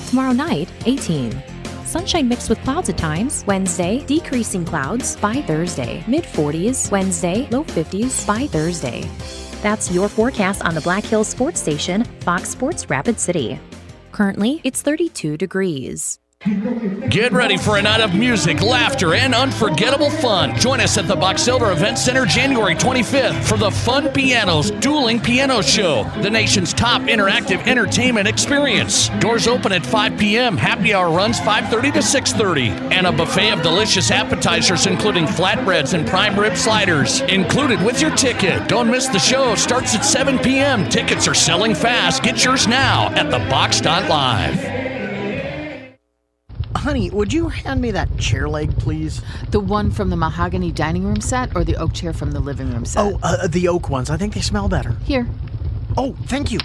Tomorrow night 18. Sunshine mixed with clouds at times. Wednesday decreasing clouds by Thursday. Mid-40s Wednesday, low 50s by Thursday. That's your forecast on the Black Hills Sports Station, Fox Sports Rapid City. Currently, it's 32 degrees. Get ready for a night of music, laughter, and unforgettable fun. Join us at the Box Elder Event Center January 25th for the Fun Pianos Dueling Piano Show, the nation's top interactive entertainment experience. Doors open at 5 p.m., happy hour runs 5:30 to 6:30, and a buffet of delicious appetizers including flatbreads and prime rib sliders included with your ticket. Don't miss the show. Starts at 7 p.m. Tickets are selling fast. Get yours now at thebox.live. Honey, would you hand me that chair leg, please? The one from the mahogany dining room set or the oak chair from the living room set? Oh, the oak ones. I think they smell better. Here. Oh, thank you.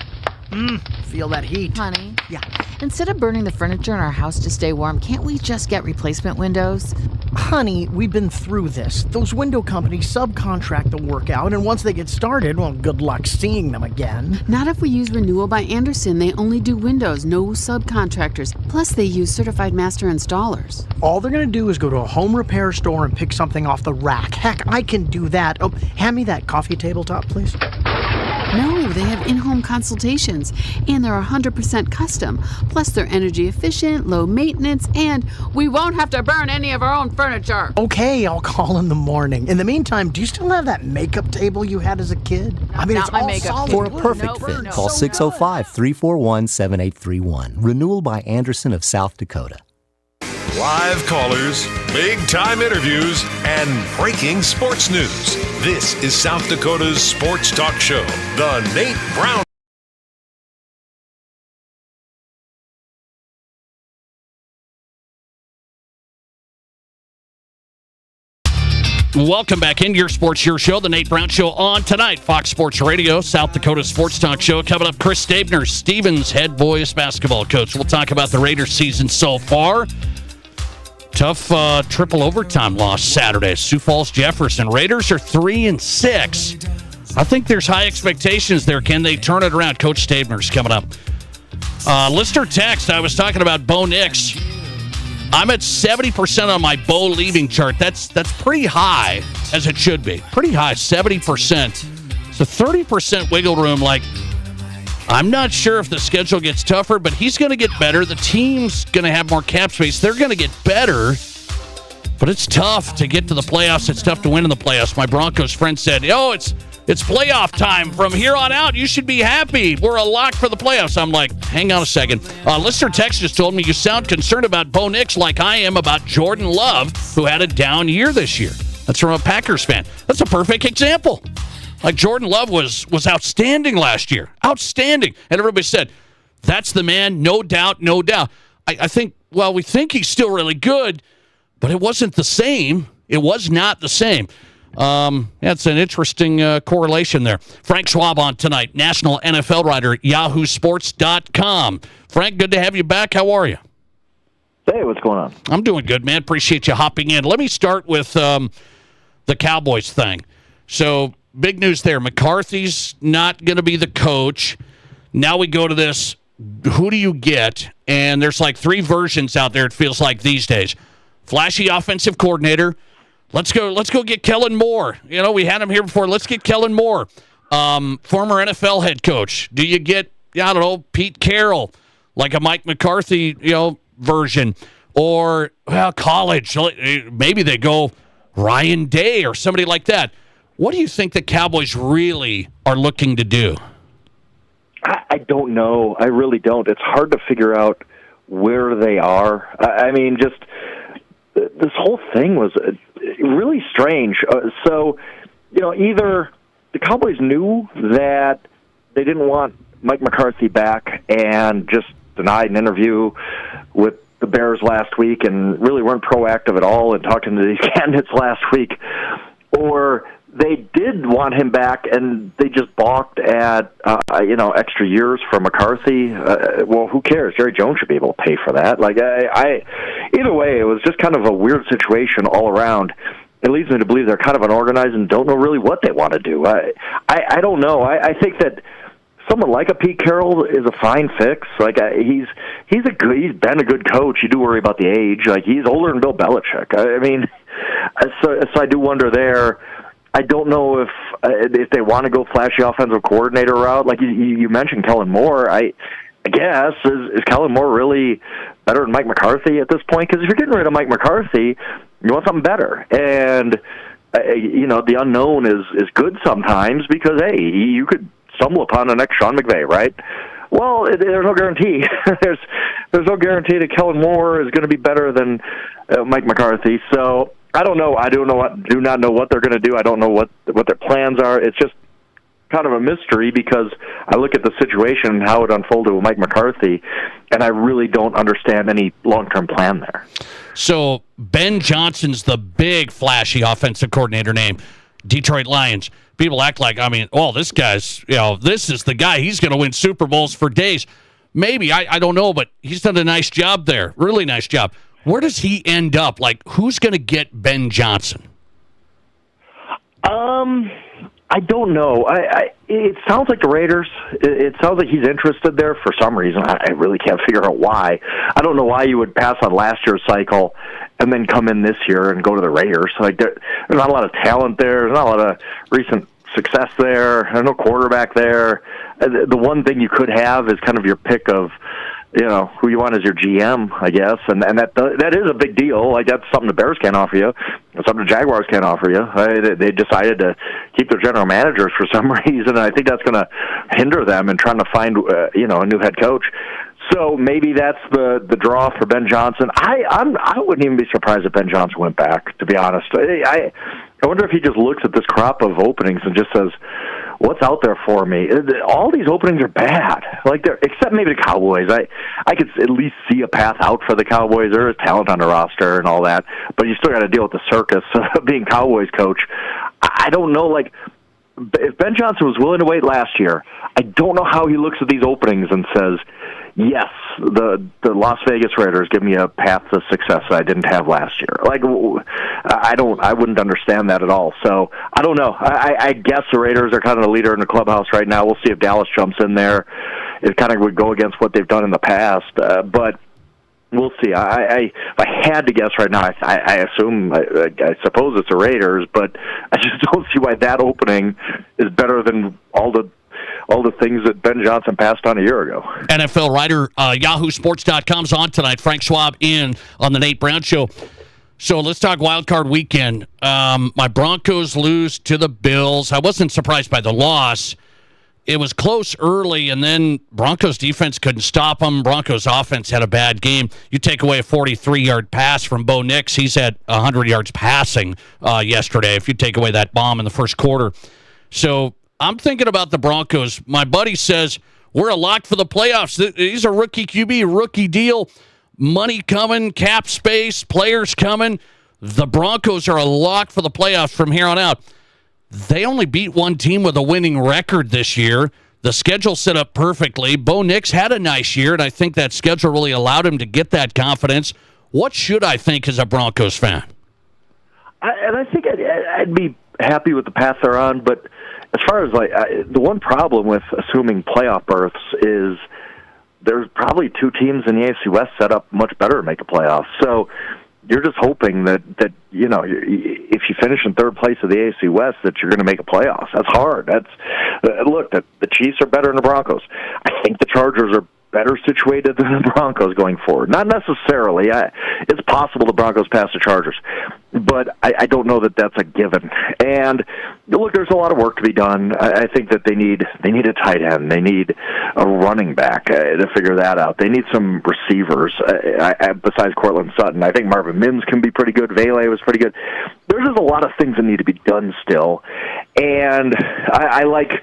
Feel that heat. Honey. Yeah. Instead of burning the furniture in our house to stay warm, can't we just get replacement windows? Honey, we've been through this. Those window companies subcontract the work out, and once they get started, well, good luck seeing them again. Not if we use Renewal by Andersen. They only do windows, no subcontractors. Plus, they use certified master installers. All they're going to do is go to a home repair store and pick something off the rack. Heck, I can do that. Oh, hand me that coffee tabletop, please. No, they have in-home consultations, and they're 100% custom. Plus, they're energy efficient, low maintenance, and we won't have to burn any of our own furniture. Okay, I'll call in the morning. In the meantime, do you still have that makeup table you had as a kid? I mean, Not it's my all makeup solid For a wood. perfect fit, call 605-341-7831. Renewal by Andersen of South Dakota. Live callers, big-time interviews, and breaking sports news. This is South Dakota's sports talk show, The Nate Brown. Welcome back into your sports, your show, The Nate Brown Show on tonight. Fox Sports Radio, South Dakota Sports Talk Show. Coming up, Chris Stabner, Stevens head boys basketball coach. We'll talk about the Raiders season so far. Tough triple overtime loss Saturday. Sioux Falls Jefferson. Raiders are 3-6. I think there's high expectations there. Can they turn it around? Coach Stabner's coming up. Listener text, I was talking about Bo Nix. I'm at 70% on my Bo leaving chart. That's pretty high, as it should be. Pretty high, 70%. So 30% wiggle room. Like, I'm not sure if the schedule gets tougher, but he's going to get better. The team's going to have more cap space. They're going to get better, but it's tough to get to the playoffs. It's tough to win in the playoffs. My Broncos friend said, it's playoff time. From here on out, you should be happy. We're a lock for the playoffs. I'm like, hang on a second. Listener text just told me you sound concerned about Bo Nix like I am about Jordan Love, who had a down year this year. That's from a Packers fan. That's a perfect example. Like, Jordan Love was outstanding last year. Outstanding. And everybody said, that's the man, no doubt, no doubt. I think, well, we think he's still really good, but it wasn't the same. It was not the same. That's an interesting correlation there. Frank Schwab on tonight, national NFL writer at yahoosports.com. Frank, good to have you back. How are you? Hey, what's going on? I'm doing good, man. Appreciate you hopping in. Let me start with the Cowboys thing. So, big news there. McCarthy's not going to be the coach. Now we go to this, who do you get? And there's like three versions out there, it feels like these days. Flashy offensive coordinator. Let's go get Kellen Moore. You know, we had him here before. Let's get Kellen Moore. Former NFL head coach. Do you get, I don't know, Pete Carroll, like a Mike McCarthy, version? Or, well, college. Maybe they go Ryan Day or somebody like that. What do you think the Cowboys really are looking to do? I don't know. I really don't. It's hard to figure out where they are. I mean, just this whole thing was really strange. Either the Cowboys knew that they didn't want Mike McCarthy back and just denied an interview with the Bears last week and really weren't proactive at all in talking to these candidates last week, or they did want him back, and they just balked at, extra years for McCarthy. Well, who cares? Jerry Jones should be able to pay for that. Either way, it was just kind of a weird situation all around. It leads me to believe they're kind of unorganized and don't know really what they want to do. I don't know. I think that someone like a Pete Carroll is a fine fix. He's been a good coach. You do worry about the age. He's older than Bill Belichick. So I do wonder there. I don't know if they want to go flashy offensive coordinator route. Like you mentioned, Kellen Moore. I guess, is Kellen Moore really better than Mike McCarthy at this point? Because if you're getting rid of Mike McCarthy, you want something better. And, the unknown is good sometimes because, hey, you could stumble upon the next Sean McVay, right? Well, there's no guarantee. there's no guarantee that Kellen Moore is going to be better than Mike McCarthy. So I don't know. I do not know what they're going to do. I don't know what their plans are. It's just kind of a mystery because I look at the situation and how it unfolded with Mike McCarthy, and I really don't understand any long-term plan there. So Ben Johnson's the big, flashy offensive coordinator name, Detroit Lions. People act like, this guy's, this is the guy. He's going to win Super Bowls for days. Maybe, I don't know, but he's done a nice job there. Really nice job. Where does he end up? Like, who's going to get Ben Johnson? I don't know. It sounds like the Raiders. It sounds like he's interested there for some reason. I really can't figure out why. I don't know why you would pass on last year's cycle and then come in this year and go to the Raiders. Like there's not a lot of talent there. There's not a lot of recent success there. There's no quarterback there. The one thing you could have is kind of your pick of, who you want as your GM, I guess, and that is a big deal. Like that's something the Bears can't offer you, something the Jaguars can't offer you. They decided to keep their general managers for some reason, and I think that's going to hinder them in trying to find a new head coach. So maybe that's the draw for Ben Johnson. I wouldn't even be surprised if Ben Johnson went back, to be honest. I wonder if he just looks at this crop of openings and just says, what's out there for me? All these openings are bad. Except maybe the Cowboys. I could at least see a path out for the Cowboys. There is talent on the roster and all that, but you still got to deal with the circus of being Cowboys coach. I don't know, if Ben Johnson was willing to wait last year, I don't know how he looks at these openings and says, yes, the Las Vegas Raiders give me a path to success that I didn't have last year. I wouldn't understand that at all. So I don't know. I guess the Raiders are kind of the leader in the clubhouse right now. We'll see if Dallas jumps in there. It kind of would go against what they've done in the past, but we'll see. If I had to guess right now, I suppose it's the Raiders, but I just don't see why that opening is better than all the things that Ben Johnson passed on a year ago. NFL writer, YahooSports.com's on tonight. Frank Schwab in on the Nate Brown Show. So let's talk Wild Card Weekend. My Broncos lose to the Bills. I wasn't surprised by the loss. It was close early, and then Broncos defense couldn't stop them. Broncos offense had a bad game. You take away a 43-yard pass from Bo Nix. He's at 100 yards passing yesterday, if you take away that bomb in the first quarter. So I'm thinking about the Broncos. My buddy says we're a lock for the playoffs. He's a rookie QB, rookie deal, money coming, cap space, players coming. The Broncos are a lock for the playoffs from here on out. They only beat one team with a winning record this year. The schedule set up perfectly. Bo Nix had a nice year, and I think that schedule really allowed him to get that confidence. What should I think as a Broncos fan? I think I'd be happy with the path they're on, but as far as the one problem with assuming playoff berths is there's probably two teams in the AFC West set up much better to make the playoffs. So you're just hoping that if you finish in third place of the AFC West, that you're going to make a playoffs. That's hard. The Chiefs are better than the Broncos. I think the Chargers are better situated than the Broncos going forward. Not necessarily. It's possible the Broncos pass the Chargers, but I don't know that that's a given. And look, there's a lot of work to be done. I think that they need a tight end. They need a running back to figure that out. They need some receivers besides Cortland Sutton. I think Marvin Mims can be pretty good. Vele was pretty good. There's just a lot of things that need to be done still. And I like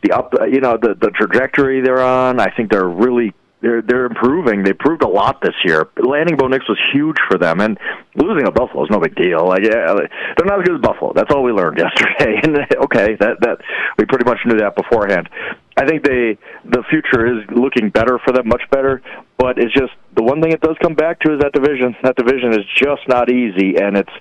the trajectory they're on. I think they're improving. They proved a lot this year. Landing Bo Nix was huge for them, and losing to Buffalo is no big deal. They're not as good as Buffalo. That's all we learned yesterday. And okay, that we pretty much knew that beforehand. I think the future is looking better for them, much better. But it's just the one thing it does come back to is that division. That division is just not easy, and it's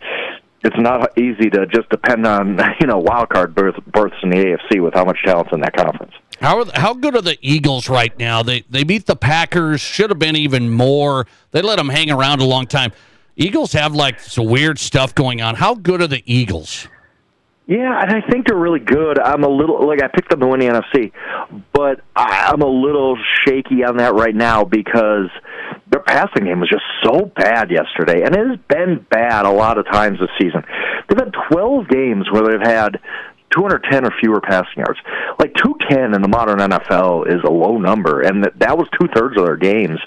not easy to just depend on wild card berths in the AFC with how much talent's in that conference. How good are the Eagles right now? They beat the Packers. Should have been even more. They let them hang around a long time. Eagles have some weird stuff going on. How good are the Eagles? Yeah, and I think they're really good. I'm a little, I picked them to win the NFC, but I'm a little shaky on that right now because their passing game was just so bad yesterday, and it has been bad a lot of times this season. They've had 12 games where they've had 210 or fewer passing yards. 210 in the modern NFL is a low number, and that was two-thirds of their games.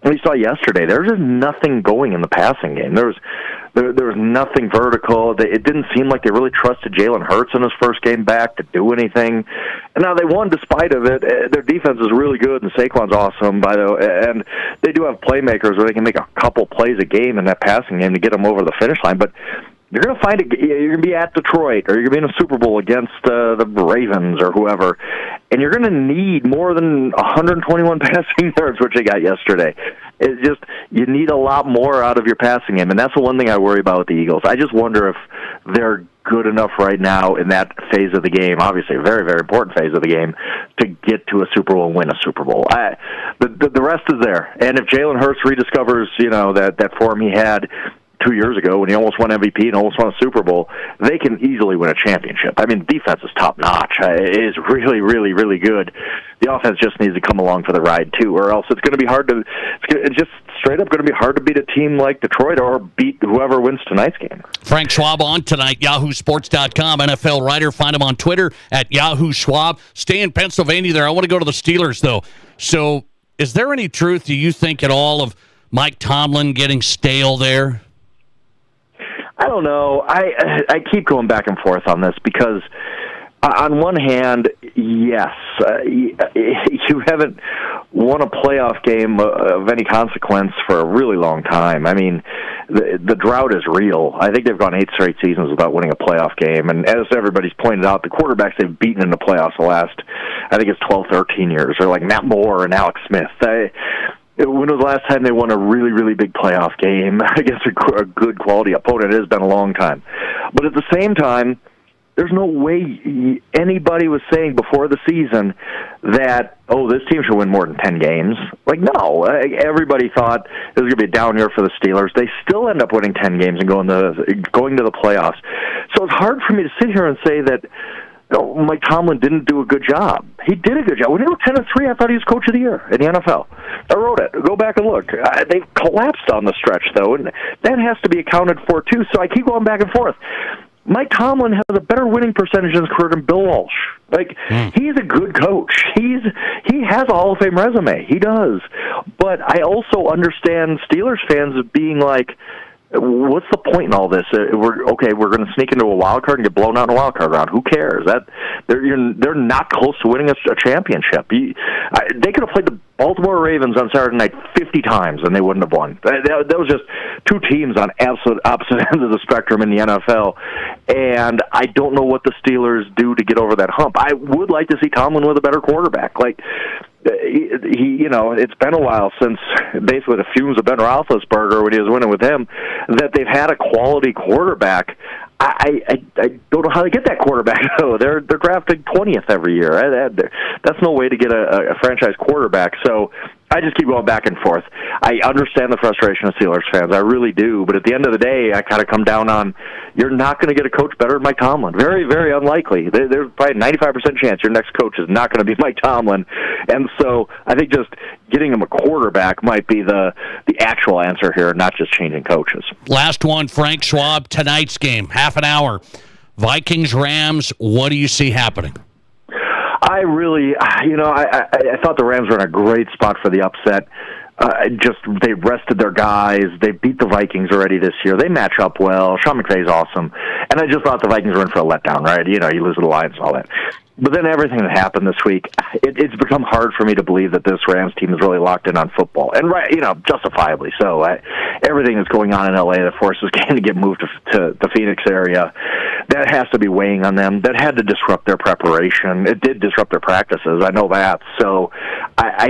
And we saw yesterday, there's just nothing going in the passing game. There was nothing vertical. It didn't seem like they really trusted Jalen Hurts in his first game back to do anything. And now they won despite of it. Their defense is really good, and Saquon's awesome, by the way. And they do have playmakers where they can make a couple plays a game in that passing game to get them over the finish line. But you're going to find you're going to be at Detroit, or you're going to be in a Super Bowl against the Ravens or whoever, and you're going to need more than 121 passing yards, which they got yesterday. It's just, you need a lot more out of your passing game, and that's the one thing I worry about with the Eagles. I just wonder if they're good enough right now in that phase of the game, obviously a very, very important phase of the game, to get to a Super Bowl and win a Super Bowl. The rest is there, and if Jalen Hurts rediscovers, that form he had 2 years ago when he almost won MVP and almost won a Super Bowl, they can easily win a championship. I mean, defense is top-notch. It is really, really, really good. The offense just needs to come along for the ride, too, or else it's going to be hard to – it's just straight up going to be hard to beat a team like Detroit or beat whoever wins tonight's game. Frank Schwab on tonight, yahoosports.com, NFL writer. Find him on Twitter at Yahoo Schwab. Stay in Pennsylvania there. I want to go to the Steelers, though. So is there any truth, do you think, at all, of Mike Tomlin getting stale there? I don't know. I keep going back and forth on this because, on one hand, yes, you haven't won a playoff game of any consequence for a really long time. I mean, the drought is real. I think they've gone 8 straight seasons without winning a playoff game, and as everybody's pointed out, the quarterbacks they've beaten in the playoffs the last, I think it's 12, 13 years, are like Matt Moore and Alex Smith. When was the last time they won a really, really big playoff game against a good quality opponent? It has been a long time. But at the same time, there's no way anybody was saying before the season that, this team should win more than 10 games. No. Everybody thought it was going to be a down year for the Steelers. They still end up winning 10 games and going to the playoffs. So it's hard for me to sit here and say that Mike Tomlin didn't do a good job. He did a good job. When they were 10-3, I thought he was Coach of the Year in the NFL. I wrote it. Go back and look. They've collapsed on the stretch, though, and that has to be accounted for, too. So I keep going back and forth. Mike Tomlin has a better winning percentage in his career than Bill Walsh. He's a good coach. He has a Hall of Fame resume. He does. But I also understand Steelers fans being like, what's the point in all this? We're going to sneak into a wild card and get blown out in a wild card round. Who cares? They're not close to winning a championship. They could have played the Baltimore Ravens on Saturday night 50 times and they wouldn't have won. That was just two teams on absolute opposite ends of the spectrum in the NFL, and I don't know what the Steelers do to get over that hump. I would like to see Tomlin with a better quarterback. It's been a while since basically the fumes of Ben Roethlisberger when he was winning with him that they've had a quality quarterback. I don't know how to get that quarterback, though. They're drafting 20th every year. That's no way to get a franchise quarterback. So I just keep going back and forth. I understand the frustration of Steelers fans. I really do. But at the end of the day, I kind of come down on you're not going to get a coach better than Mike Tomlin. Very, very unlikely. There's probably a 95% chance your next coach is not going to be Mike Tomlin. And so I think just getting him a quarterback might be the actual answer here, not just changing coaches. Last one, Frank Schwab, tonight's game, half an hour. Vikings-Rams, what do you see happening? I really, I thought the Rams were in a great spot for the upset. They rested their guys. They beat the Vikings already this year. They match up well. Sean McVay's awesome. And I just thought the Vikings were in for a letdown, right? You lose to the Lions and all that. But then everything that happened this week, it's become hard for me to believe that this Rams team is really locked in on football. And, justifiably so. Everything that's going on in L.A. that forces Kane to get moved to the Phoenix area, that has to be weighing on them. That had to disrupt their preparation. It did disrupt their practices. I know that. So I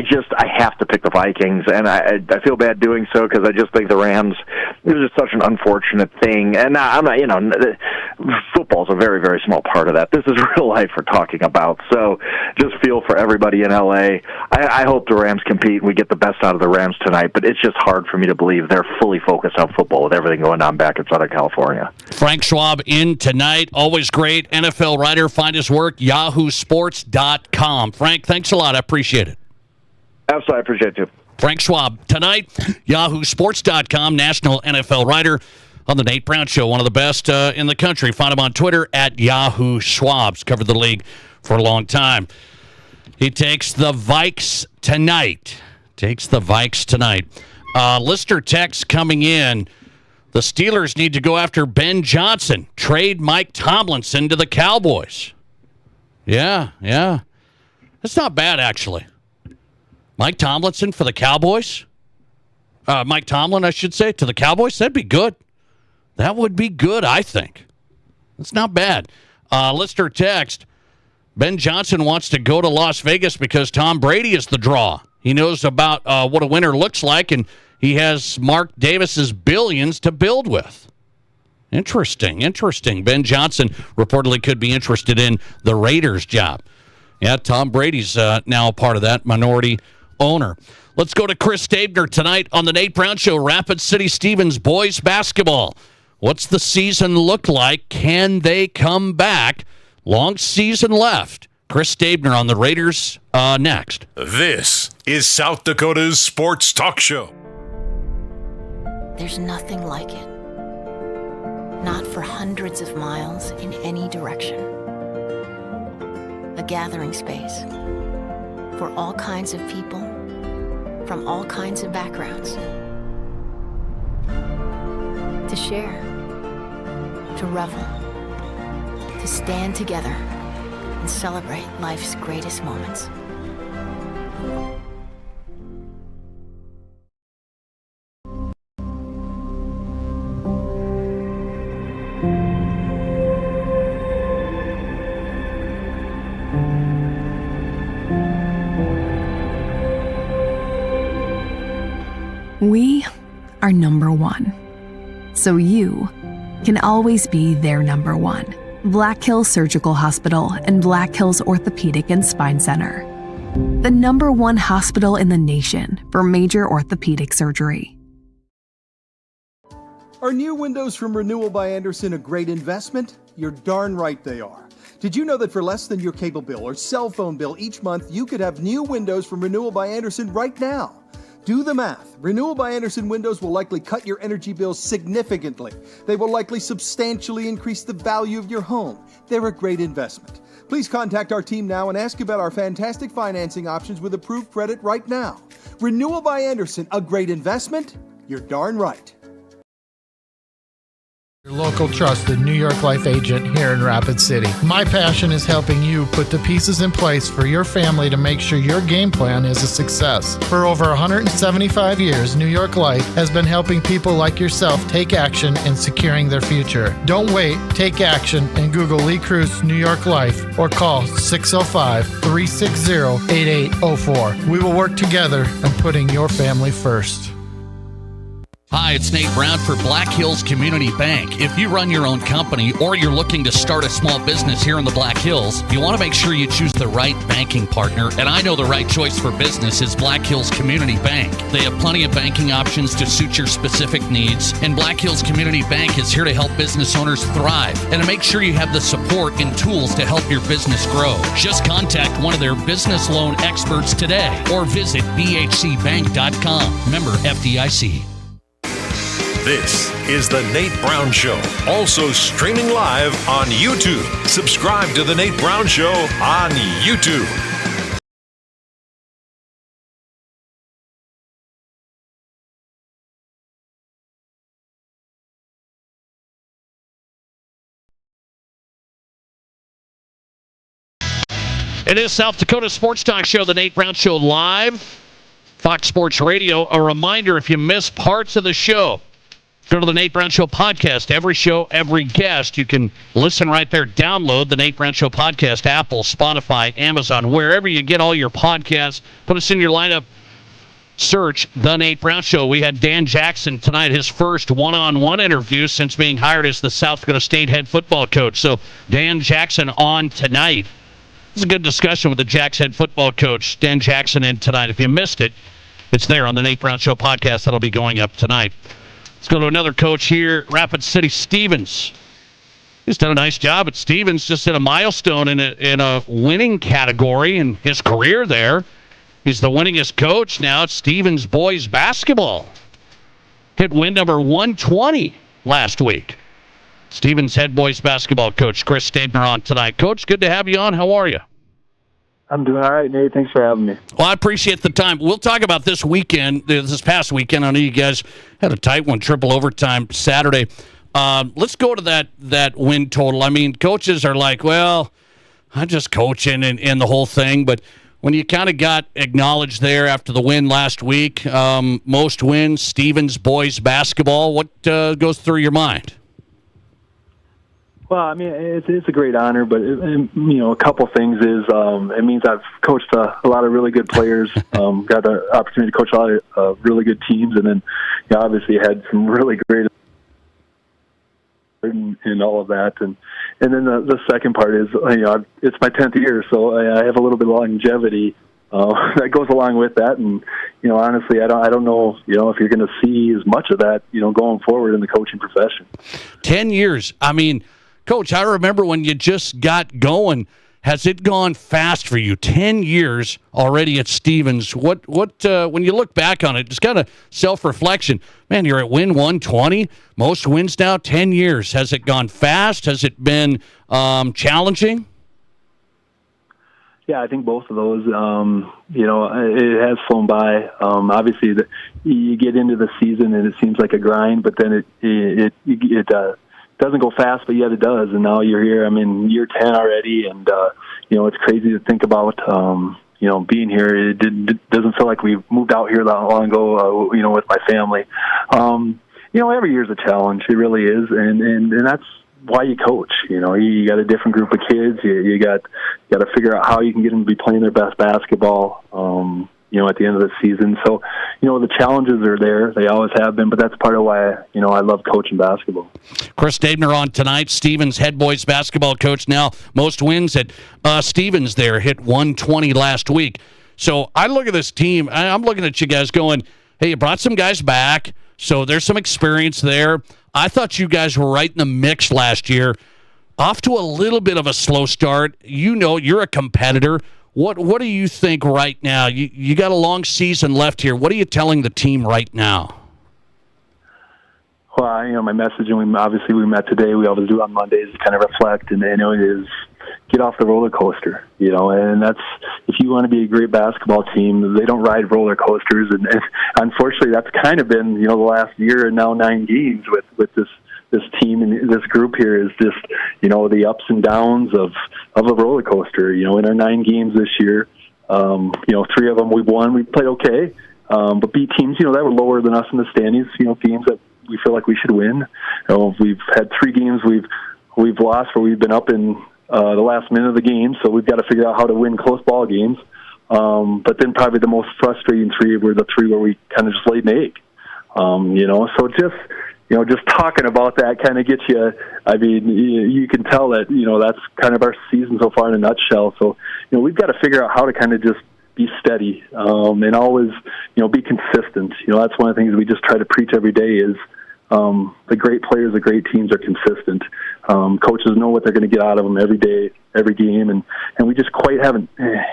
have to pick the Vikings, and I feel bad doing so because I just think the Rams, it was just such an unfortunate thing. And I'm not, football's a very, very small part of that. This is real life we're talking about. So just feel for everybody in L.A. I hope the Rams compete and we get the best out of the Rams tonight, but it's just hard for me to believe they're fully focused on football with everything going on back in Southern California. Frank Schwab in tonight. Always great. NFL writer. Find his work, yahoosports.com. Frank, thanks a lot. I appreciate it. Absolutely. I appreciate it, too. Frank Schwab tonight, yahoosports.com, national NFL writer on the Nate Brown Show, one of the best in the country. Find him on Twitter at Yahoo Schwabs. Covered the league for a long time. He takes the Vikes tonight. Listener text coming in. The Steelers need to go after Ben Johnson. Trade Mike Tomlinson to the Cowboys. Yeah. That's not bad, actually. Mike Tomlinson for the Cowboys? Mike Tomlin, I should say, to the Cowboys? That'd be good. That would be good, I think. It's not bad. Listener text. Ben Johnson wants to go to Las Vegas because Tom Brady is the draw. He knows about what a winner looks like, and he has Mark Davis's billions to build with. Interesting. Ben Johnson reportedly could be interested in the Raiders' job. Yeah, Tom Brady's now a part of that minority owner. Let's go to Chris Stabner tonight on the Nate Brown Show. Rapid City Stevens boys basketball. What's the season look like? Can they come back? Long season left. Chris Stabner on the Raiders next. This is South Dakota's Sports Talk Show. There's nothing like it. Not for hundreds of miles in any direction. A gathering space for all kinds of people from all kinds of backgrounds. To share, to revel, to stand together and celebrate life's greatest moments. We are number one, so you can always be their number one. Black Hills Surgical Hospital and Black Hills Orthopedic and Spine Center. The number one hospital in the nation for major orthopedic surgery. Are new windows from Renewal by Andersen a great investment? You're darn right they are. Did you know that for less than your cable bill or cell phone bill each month, you could have new windows from Renewal by Andersen right now? Do the math. Renewal by Andersen windows will likely cut your energy bills significantly. They will likely substantially increase the value of your home. They're a great investment. Please contact our team now and ask about our fantastic financing options with approved credit right now. Renewal by Andersen, a great investment? You're darn right. Your local trusted New York Life agent here in Rapid City. My passion is helping you put the pieces in place for your family to make sure your game plan is a success. For over 175 years, New York Life has been helping people like yourself take action in securing their future. Don't wait, take action and Google Lee Cruz New York Life or call 605-360-8804. We will work together on putting your family first. Hi, it's Nate Brown for Black Hills Community Bank. If you run your own company or you're looking to start a small business here in the Black Hills, you want to make sure you choose the right banking partner, and I know the right choice for business is Black Hills Community Bank. They have plenty of banking options to suit your specific needs, and Black Hills Community Bank is here to help business owners thrive and to make sure you have the support and tools to help your business grow. Just contact one of their business loan experts today or visit bhcbank.com. Member FDIC. This is The Nate Brown Show, also streaming live on YouTube. Subscribe to The Nate Brown Show on YouTube. It is South Dakota Sports Talk Show, The Nate Brown Show live, Fox Sports Radio. A reminder, if you miss parts of the show, go to the Nate Brown Show podcast. Every show, every guest. You can listen right there. Download the Nate Brown Show podcast, Apple, Spotify, Amazon, wherever you get all your podcasts. Put us in your lineup. Search The Nate Brown Show. We had Dan Jackson tonight, his first one-on-one interview since being hired as the South Dakota State head football coach. So Dan Jackson on tonight. It's a good discussion with the Jackson head football coach, Dan Jackson, in tonight. If you missed it, it's there on the Nate Brown Show podcast. That'll be going up tonight. Let's go to another coach here, Rapid City Stevens. He's done a nice job at Stevens, just hit a milestone in a winning category in his career there. He's the winningest coach now at Stevens boys basketball. Hit win number 120 last week. Stevens head boys basketball coach Chris Stabner on tonight. Coach, good to have you on. How are you? I'm doing all right, Nate. Thanks for having me. Well, I appreciate the time. We'll talk about this weekend, this past weekend. I know you guys had a tight one, triple overtime Saturday. Let's go to that win total. I mean, coaches are like, well, I'm just coaching and the whole thing. But when you kind of got acknowledged there after the win last week, most wins, Stevens boys basketball, what goes through your mind? Well, I mean, it's a great honor, but a couple things is it means I've coached a lot of really good players, got the opportunity to coach a lot of really good teams, and then obviously had some really great and all of that, and then the second part is it's my 10th year, so I have a little bit of longevity that goes along with that, and honestly, I don't know if you're going to see as much of that going forward in the coaching profession. 10 years, I mean. Coach, I remember when you just got going. Has it gone fast for you? 10 years already at Stevens. What? When you look back on it, just kind of self-reflection. Man, you're at win 120, most wins now, 10 years. Has it gone fast? Has it been challenging? Yeah, I think both of those. It has flown by. Obviously, you get into the season and it seems like a grind, but then it doesn't go fast, but yet it does. And now you're here. I'm in year 10 already, and it's crazy to think about. Being here. It doesn't feel like we moved out here that long ago. With my family. Every year's a challenge. It really is, and that's why you coach. You got a different group of kids. You got to figure out how you can get them to be playing their best basketball. At the end of the season. So, the challenges are there. They always have been, but that's part of why, I love coaching basketball. Chris Stabner on tonight, Stevens head boys basketball coach. Now, most wins at Stevens there, hit 120 last week. So I look at this team, I'm looking at you guys going, hey, you brought some guys back, so there's some experience there. I thought you guys were right in the mix last year. Off to a little bit of a slow start. You're a competitor. What do you think right now? You got a long season left here. What are you telling the team right now? Well, my message, and we met today. We always do on Mondays to kind of reflect, and it is get off the roller coaster. And that's, if you want to be a great basketball team, they don't ride roller coasters, and unfortunately, that's kind of been the last year and now 9 games with this team and this group here is just, the ups and downs of a roller coaster. In our 9 games this year, 3 of them we've won. We played okay, but beat teams, that were lower than us in the standings, teams that we feel like we should win. We've had 3 games we've lost where we've been up in the last minute of the game, so we've got to figure out how to win close ball games. But then probably the most frustrating 3 were the 3 where we kind of just laid an egg. So just talking about that kind of gets you, you can tell that, that's kind of our season so far in a nutshell. So, we've got to figure out how to kind of just be steady and always, be consistent. That's one of the things we just try to preach every day is the great players, the great teams are consistent. Coaches know what they're going to get out of them every day, every game, and we just quite haven't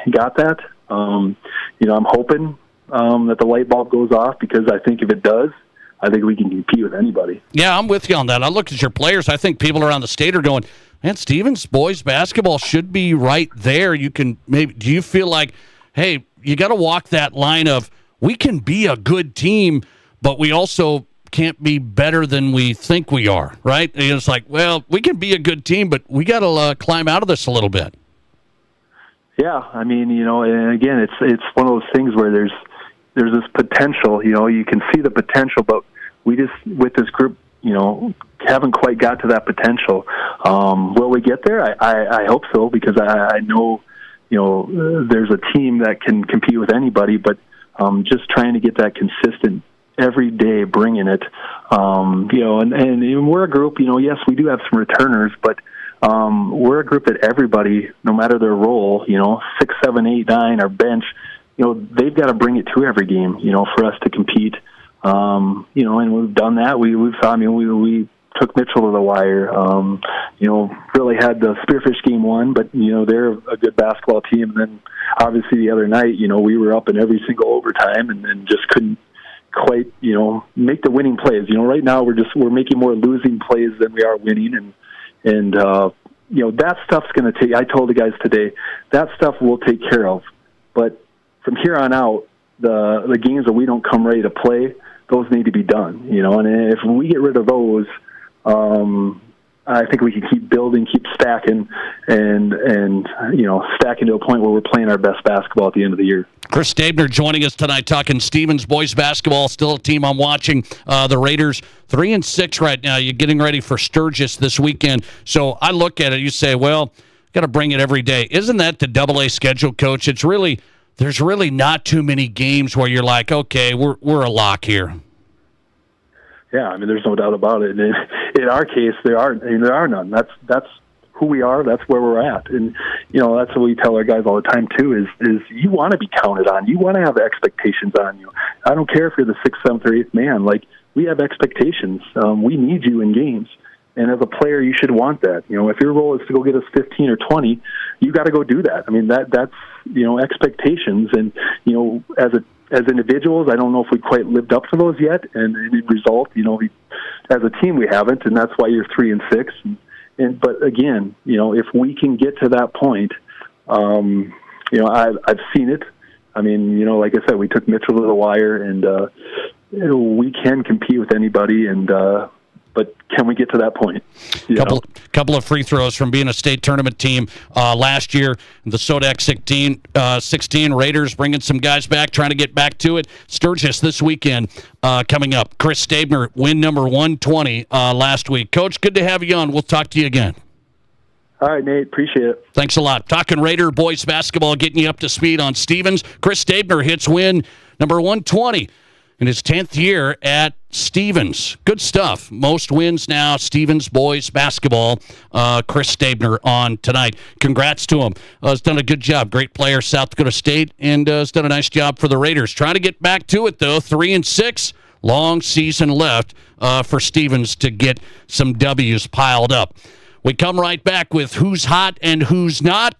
got that. I'm hoping that the light bulb goes off, because I think if it does, I think we can compete with anybody. Yeah, I'm with you on that. I look at your players. I think people around the state are going, man, Stevens boys basketball should be right there. You can maybe. Do you feel like, hey, you got to walk that line of we can be a good team, but we also can't be better than we think we are, right? And it's like, well, we can be a good team, but we got to climb out of this a little bit. Yeah, and again, it's one of those things where there's this potential, you can see the potential, but we just, with this group, haven't quite got to that potential. Will we get there? I hope so, because I know, there's a team that can compete with anybody, but just trying to get that consistent every day, bringing it, and we're a group, yes, we do have some returners, but we're a group that everybody, no matter their role, 6, 7, 8, 9, our bench, they've got to bring it to every game, for us to compete. And we've done that. We took Mitchell to the wire. Really had the Spearfish game won, but, they're a good basketball team. And then obviously the other night, we were up in every single overtime and just couldn't quite, make the winning plays. Right now we're making more losing plays than we are winning. And that stuff's going to take, I told the guys today, that stuff we'll take care of. But from here on out, the games that we don't come ready to play, those need to be done, and if we get rid of those, I think we can keep building, keep stacking, and stacking to a point where we're playing our best basketball at the end of the year. Chris Stabner joining us tonight, talking Stevens boys basketball. Still a team I'm watching. The Raiders 3-6 right now. You're getting ready for Sturgis this weekend. So I look at it, you say, well, got to bring it every day. Isn't that the AA schedule, Coach? There's really not too many games where you're like, okay, we're a lock here. Yeah, there's no doubt about it. And in our case, there are none. That's who we are. That's where we're at. And that's what we tell our guys all the time too. Is you want to be counted on. You want to have expectations on you. I don't care if you're the 6th, 7th, or 8th man. Like, we have expectations. We need you in games. And as a player, you should want that. If your role is to go get us 15 or 20, you got to go do that. That's expectations. And as individuals, I don't know if we quite lived up to those yet. And in result, as a team, we haven't, and that's why you're 3-6. But again, if we can get to that point, I've seen it. Like I said, we took Mitchell to the wire, and we can compete with anybody. But can we get to that point? Couple of free throws from being a state tournament team last year. The Sodak 16 Raiders bringing some guys back, trying to get back to it. Sturgis this weekend coming up. Chris Stabner, win number 120 last week. Coach, good to have you on. We'll talk to you again. All right, Nate. Appreciate it. Thanks a lot. Talking Raider boys basketball, getting you up to speed on Stevens. Chris Stabner hits win number 120. In his 10th year at Stevens. Good stuff. Most wins now, Stevens boys basketball. Chris Stabner on tonight. Congrats to him. He's done a good job. Great player, South Dakota State, and has done a nice job for the Raiders. Trying to get back to it, though. 3-6. Long season left for Stevens to get some W's piled up. We come right back with who's hot and who's not.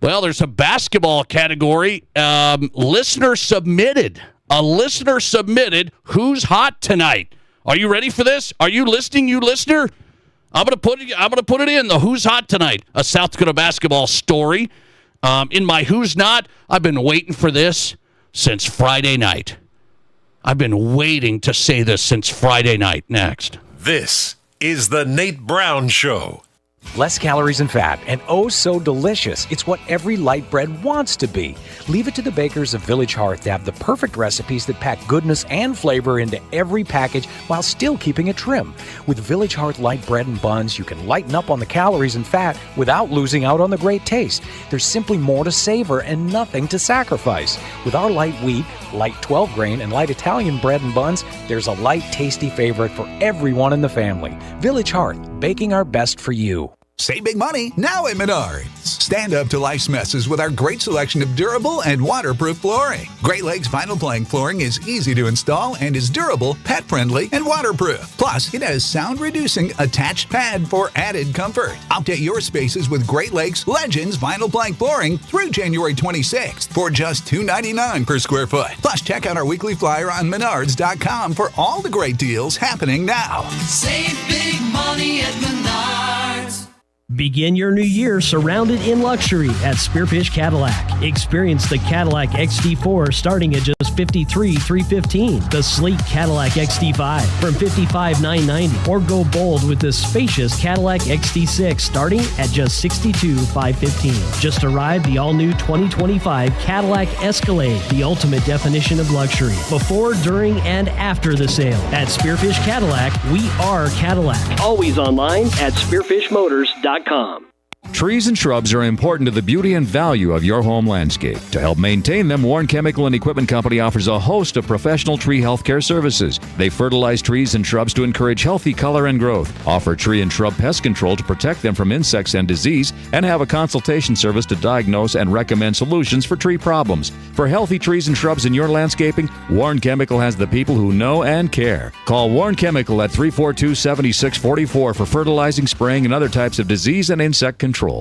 Well, there's a basketball category. Listener submitted. A listener submitted who's hot tonight. Are you ready for this? Are you listening, you listener? I'm gonna put it in the who's hot tonight. A South Dakota basketball story. In my who's not, I've been waiting for this since Friday night. I've been waiting to say this since Friday night. Next. This is the Nate Brown Show. Less calories and fat, and oh so delicious. It's what every light bread wants to be. Leave it to the bakers of Village Hearth to have the perfect recipes that pack goodness and flavor into every package while still keeping it trim. With Village Hearth light bread and buns, you can lighten up on the calories and fat without losing out on the great taste. There's simply more to savor and nothing to sacrifice. With our light wheat, light 12 grain, and light Italian bread and buns, there's a light, tasty favorite for everyone in the family. Village Hearth, baking our best for you. Save big money now at Menards. Stand up to life's messes with our great selection of durable and waterproof flooring. Great Lakes vinyl plank flooring is easy to install and is durable, pet-friendly, and waterproof. Plus, it has sound-reducing attached pad for added comfort. Update your spaces with Great Lakes Legends vinyl plank flooring through January 26th for just $2.99 per square foot. Plus, check out our weekly flyer on Menards.com for all the great deals happening now. Save big money at Menards. Begin your new year surrounded in luxury at Spearfish Cadillac. Experience the Cadillac XT4 starting at just $53,315. The sleek Cadillac XT5 from $55,990. Or go bold with the spacious Cadillac XT6 starting at just $62,515. Just arrived the all-new 2025 Cadillac Escalade, the ultimate definition of luxury. Before, during, and after the sale. At Spearfish Cadillac, we are Cadillac. Always online at spearfishmotors.com. Trees and shrubs are important to the beauty and value of your home landscape. To help maintain them, Warren Chemical and Equipment Company offers a host of professional tree healthcare services. They fertilize trees and shrubs to encourage healthy color and growth, offer tree and shrub pest control to protect them from insects and disease, and have a consultation service to diagnose and recommend solutions for tree problems. For healthy trees and shrubs in your landscaping, Warren Chemical has the people who know and care. Call Warren Chemical at 342-7644 for fertilizing, spraying, and other types of disease and insect control.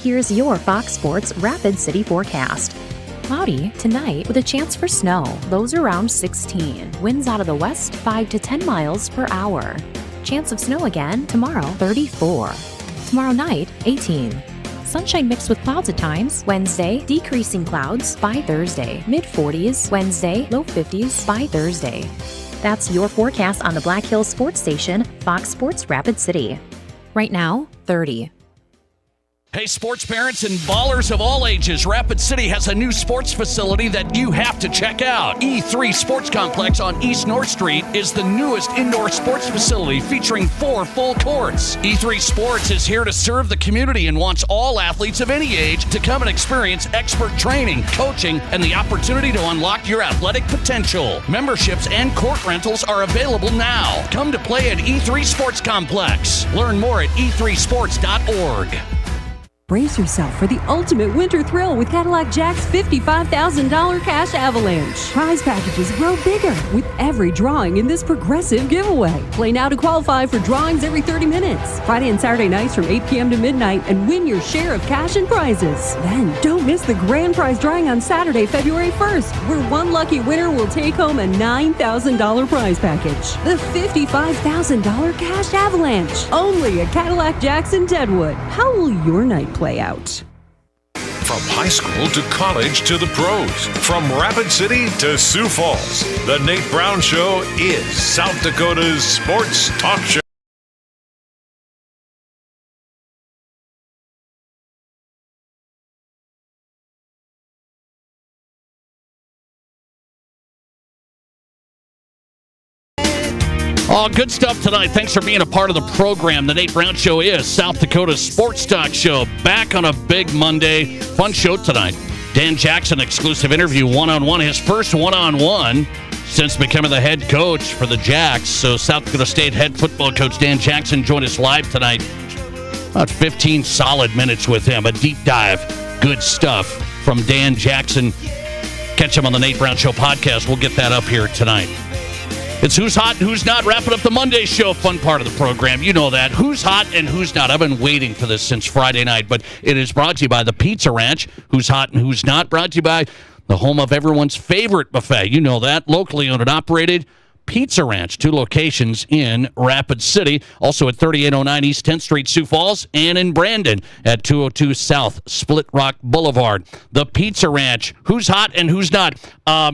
Here's your Fox Sports Rapid City forecast. Cloudy tonight with a chance for snow. Lows around 16. Winds out of the west 5 to 10 miles per hour. Chance of snow again tomorrow, 34. Tomorrow night, 18. Sunshine mixed with clouds at times. Wednesday, decreasing clouds by Thursday. Mid-40s. Wednesday, low 50s by Thursday. That's your forecast on the Black Hills Sports Station, Fox Sports Rapid City. Right now, 30. Hey, sports parents and ballers of all ages, Rapid City has a new sports facility that you have to check out. E3 Sports Complex on East North Street is the newest indoor sports facility featuring 4 full courts. E3 Sports is here to serve the community and wants all athletes of any age to come and experience expert training, coaching, and the opportunity to unlock your athletic potential. Memberships and court rentals are available now. Come to play at E3 Sports Complex. Learn more at e3sports.org. Brace yourself for the ultimate winter thrill with Cadillac Jack's $55,000 cash avalanche. Prize packages grow bigger with every drawing in this progressive giveaway. Play now to qualify for drawings every 30 minutes. Friday and Saturday nights from 8 p.m. to midnight and win your share of cash and prizes. Then don't miss the grand prize drawing on Saturday, February 1st, where one lucky winner will take home a $9,000 prize package. The $55,000 cash avalanche. Only at Cadillac Jack's in Deadwood. How will your night play out? From high school to college to the pros, from Rapid City to Sioux Falls, the Nate Brown Show is South Dakota's sports talk show. Oh, good stuff tonight. Thanks for being a part of the program. The Nate Brown Show is South Dakota's sports talk show. Back on a big Monday. Fun show tonight. Dan Jackson exclusive interview one-on-one. His first one-on-one since becoming the head coach for the Jacks. So South Dakota State head football coach Dan Jackson joined us live tonight. About 15 solid minutes with him. A deep dive. Good stuff from Dan Jackson. Catch him on the Nate Brown Show podcast. We'll get that up here tonight. It's Who's Hot and Who's Not, wrapping up the Monday show. Fun part of the program. You know that. Who's Hot and Who's Not. I've been waiting for this since Friday night, but it is brought to you by the Pizza Ranch. Who's Hot and Who's Not, brought to you by the home of everyone's favorite buffet. You know that. Locally owned and operated. Pizza Ranch, 2 locations in Rapid City. Also at 3809 East 10th Street, Sioux Falls, and in Brandon at 202 South Split Rock Boulevard. The Pizza Ranch. Who's hot and who's not?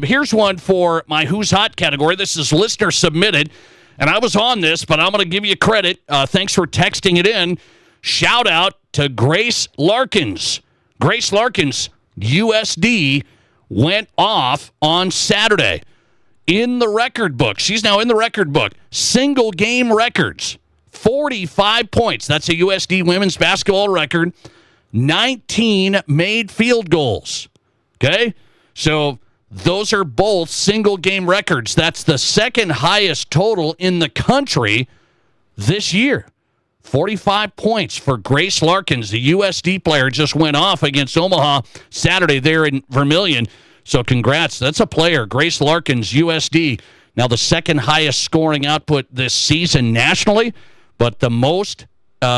Here's one for my Who's Hot category. This is listener submitted, and I was on this, but I'm going to give you credit. Thanks for texting it in. Shout out to Grace Larkins. Grace Larkins, USD, went off on Saturday. In the record book. She's now in the record book. Single game records. 45 points. That's a USD women's basketball record. 19 made field goals. Okay? So those are both single game records. That's the second highest total in the country this year. 45 points for Grace Larkins. The USD player just went off against Omaha Saturday there in Vermilion. So congrats. That's a player, Grace Larkins, USD. Now the second highest scoring output this season nationally, but the most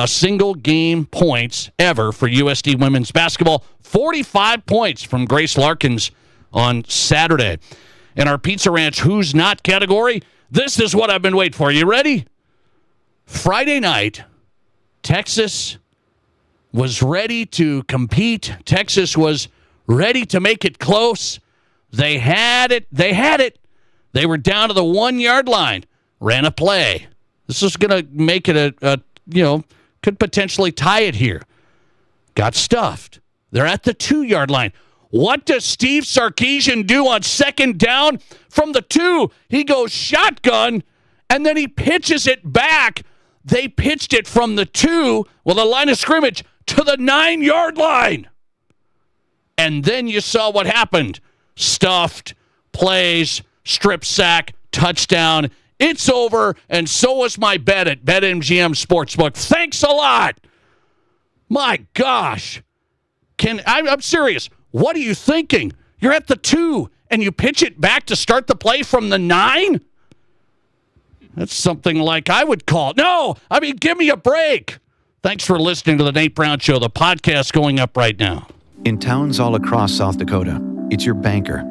single-game points ever for USD women's basketball. 45 points from Grace Larkins on Saturday. In our Pizza Ranch Who's Not category, this is what I've been waiting for. You ready? Friday night, Texas was ready to compete. Texas was ready to make it close. They had it. They were down to the 1-yard line. Ran a play. This is going to make it could potentially tie it here. Got stuffed. They're at the 2-yard line. What does Steve Sarkisian do on second down? From the 2, he goes shotgun, and then he pitches it back. They pitched it from the 2, the line of scrimmage, to the 9-yard line. And then you saw what happened. Stuffed, plays, strip sack, touchdown. It's over, and so was my bet at BetMGM Sportsbook. Thanks a lot. My gosh. I'm serious. What are you thinking? You're at the 2, and you pitch it back to start the play from the 9? That's something like I would call. No, I mean, give me a break. Thanks for listening to The Nate Brown Show. The podcast going up right now. In towns all across South Dakota, it's your banker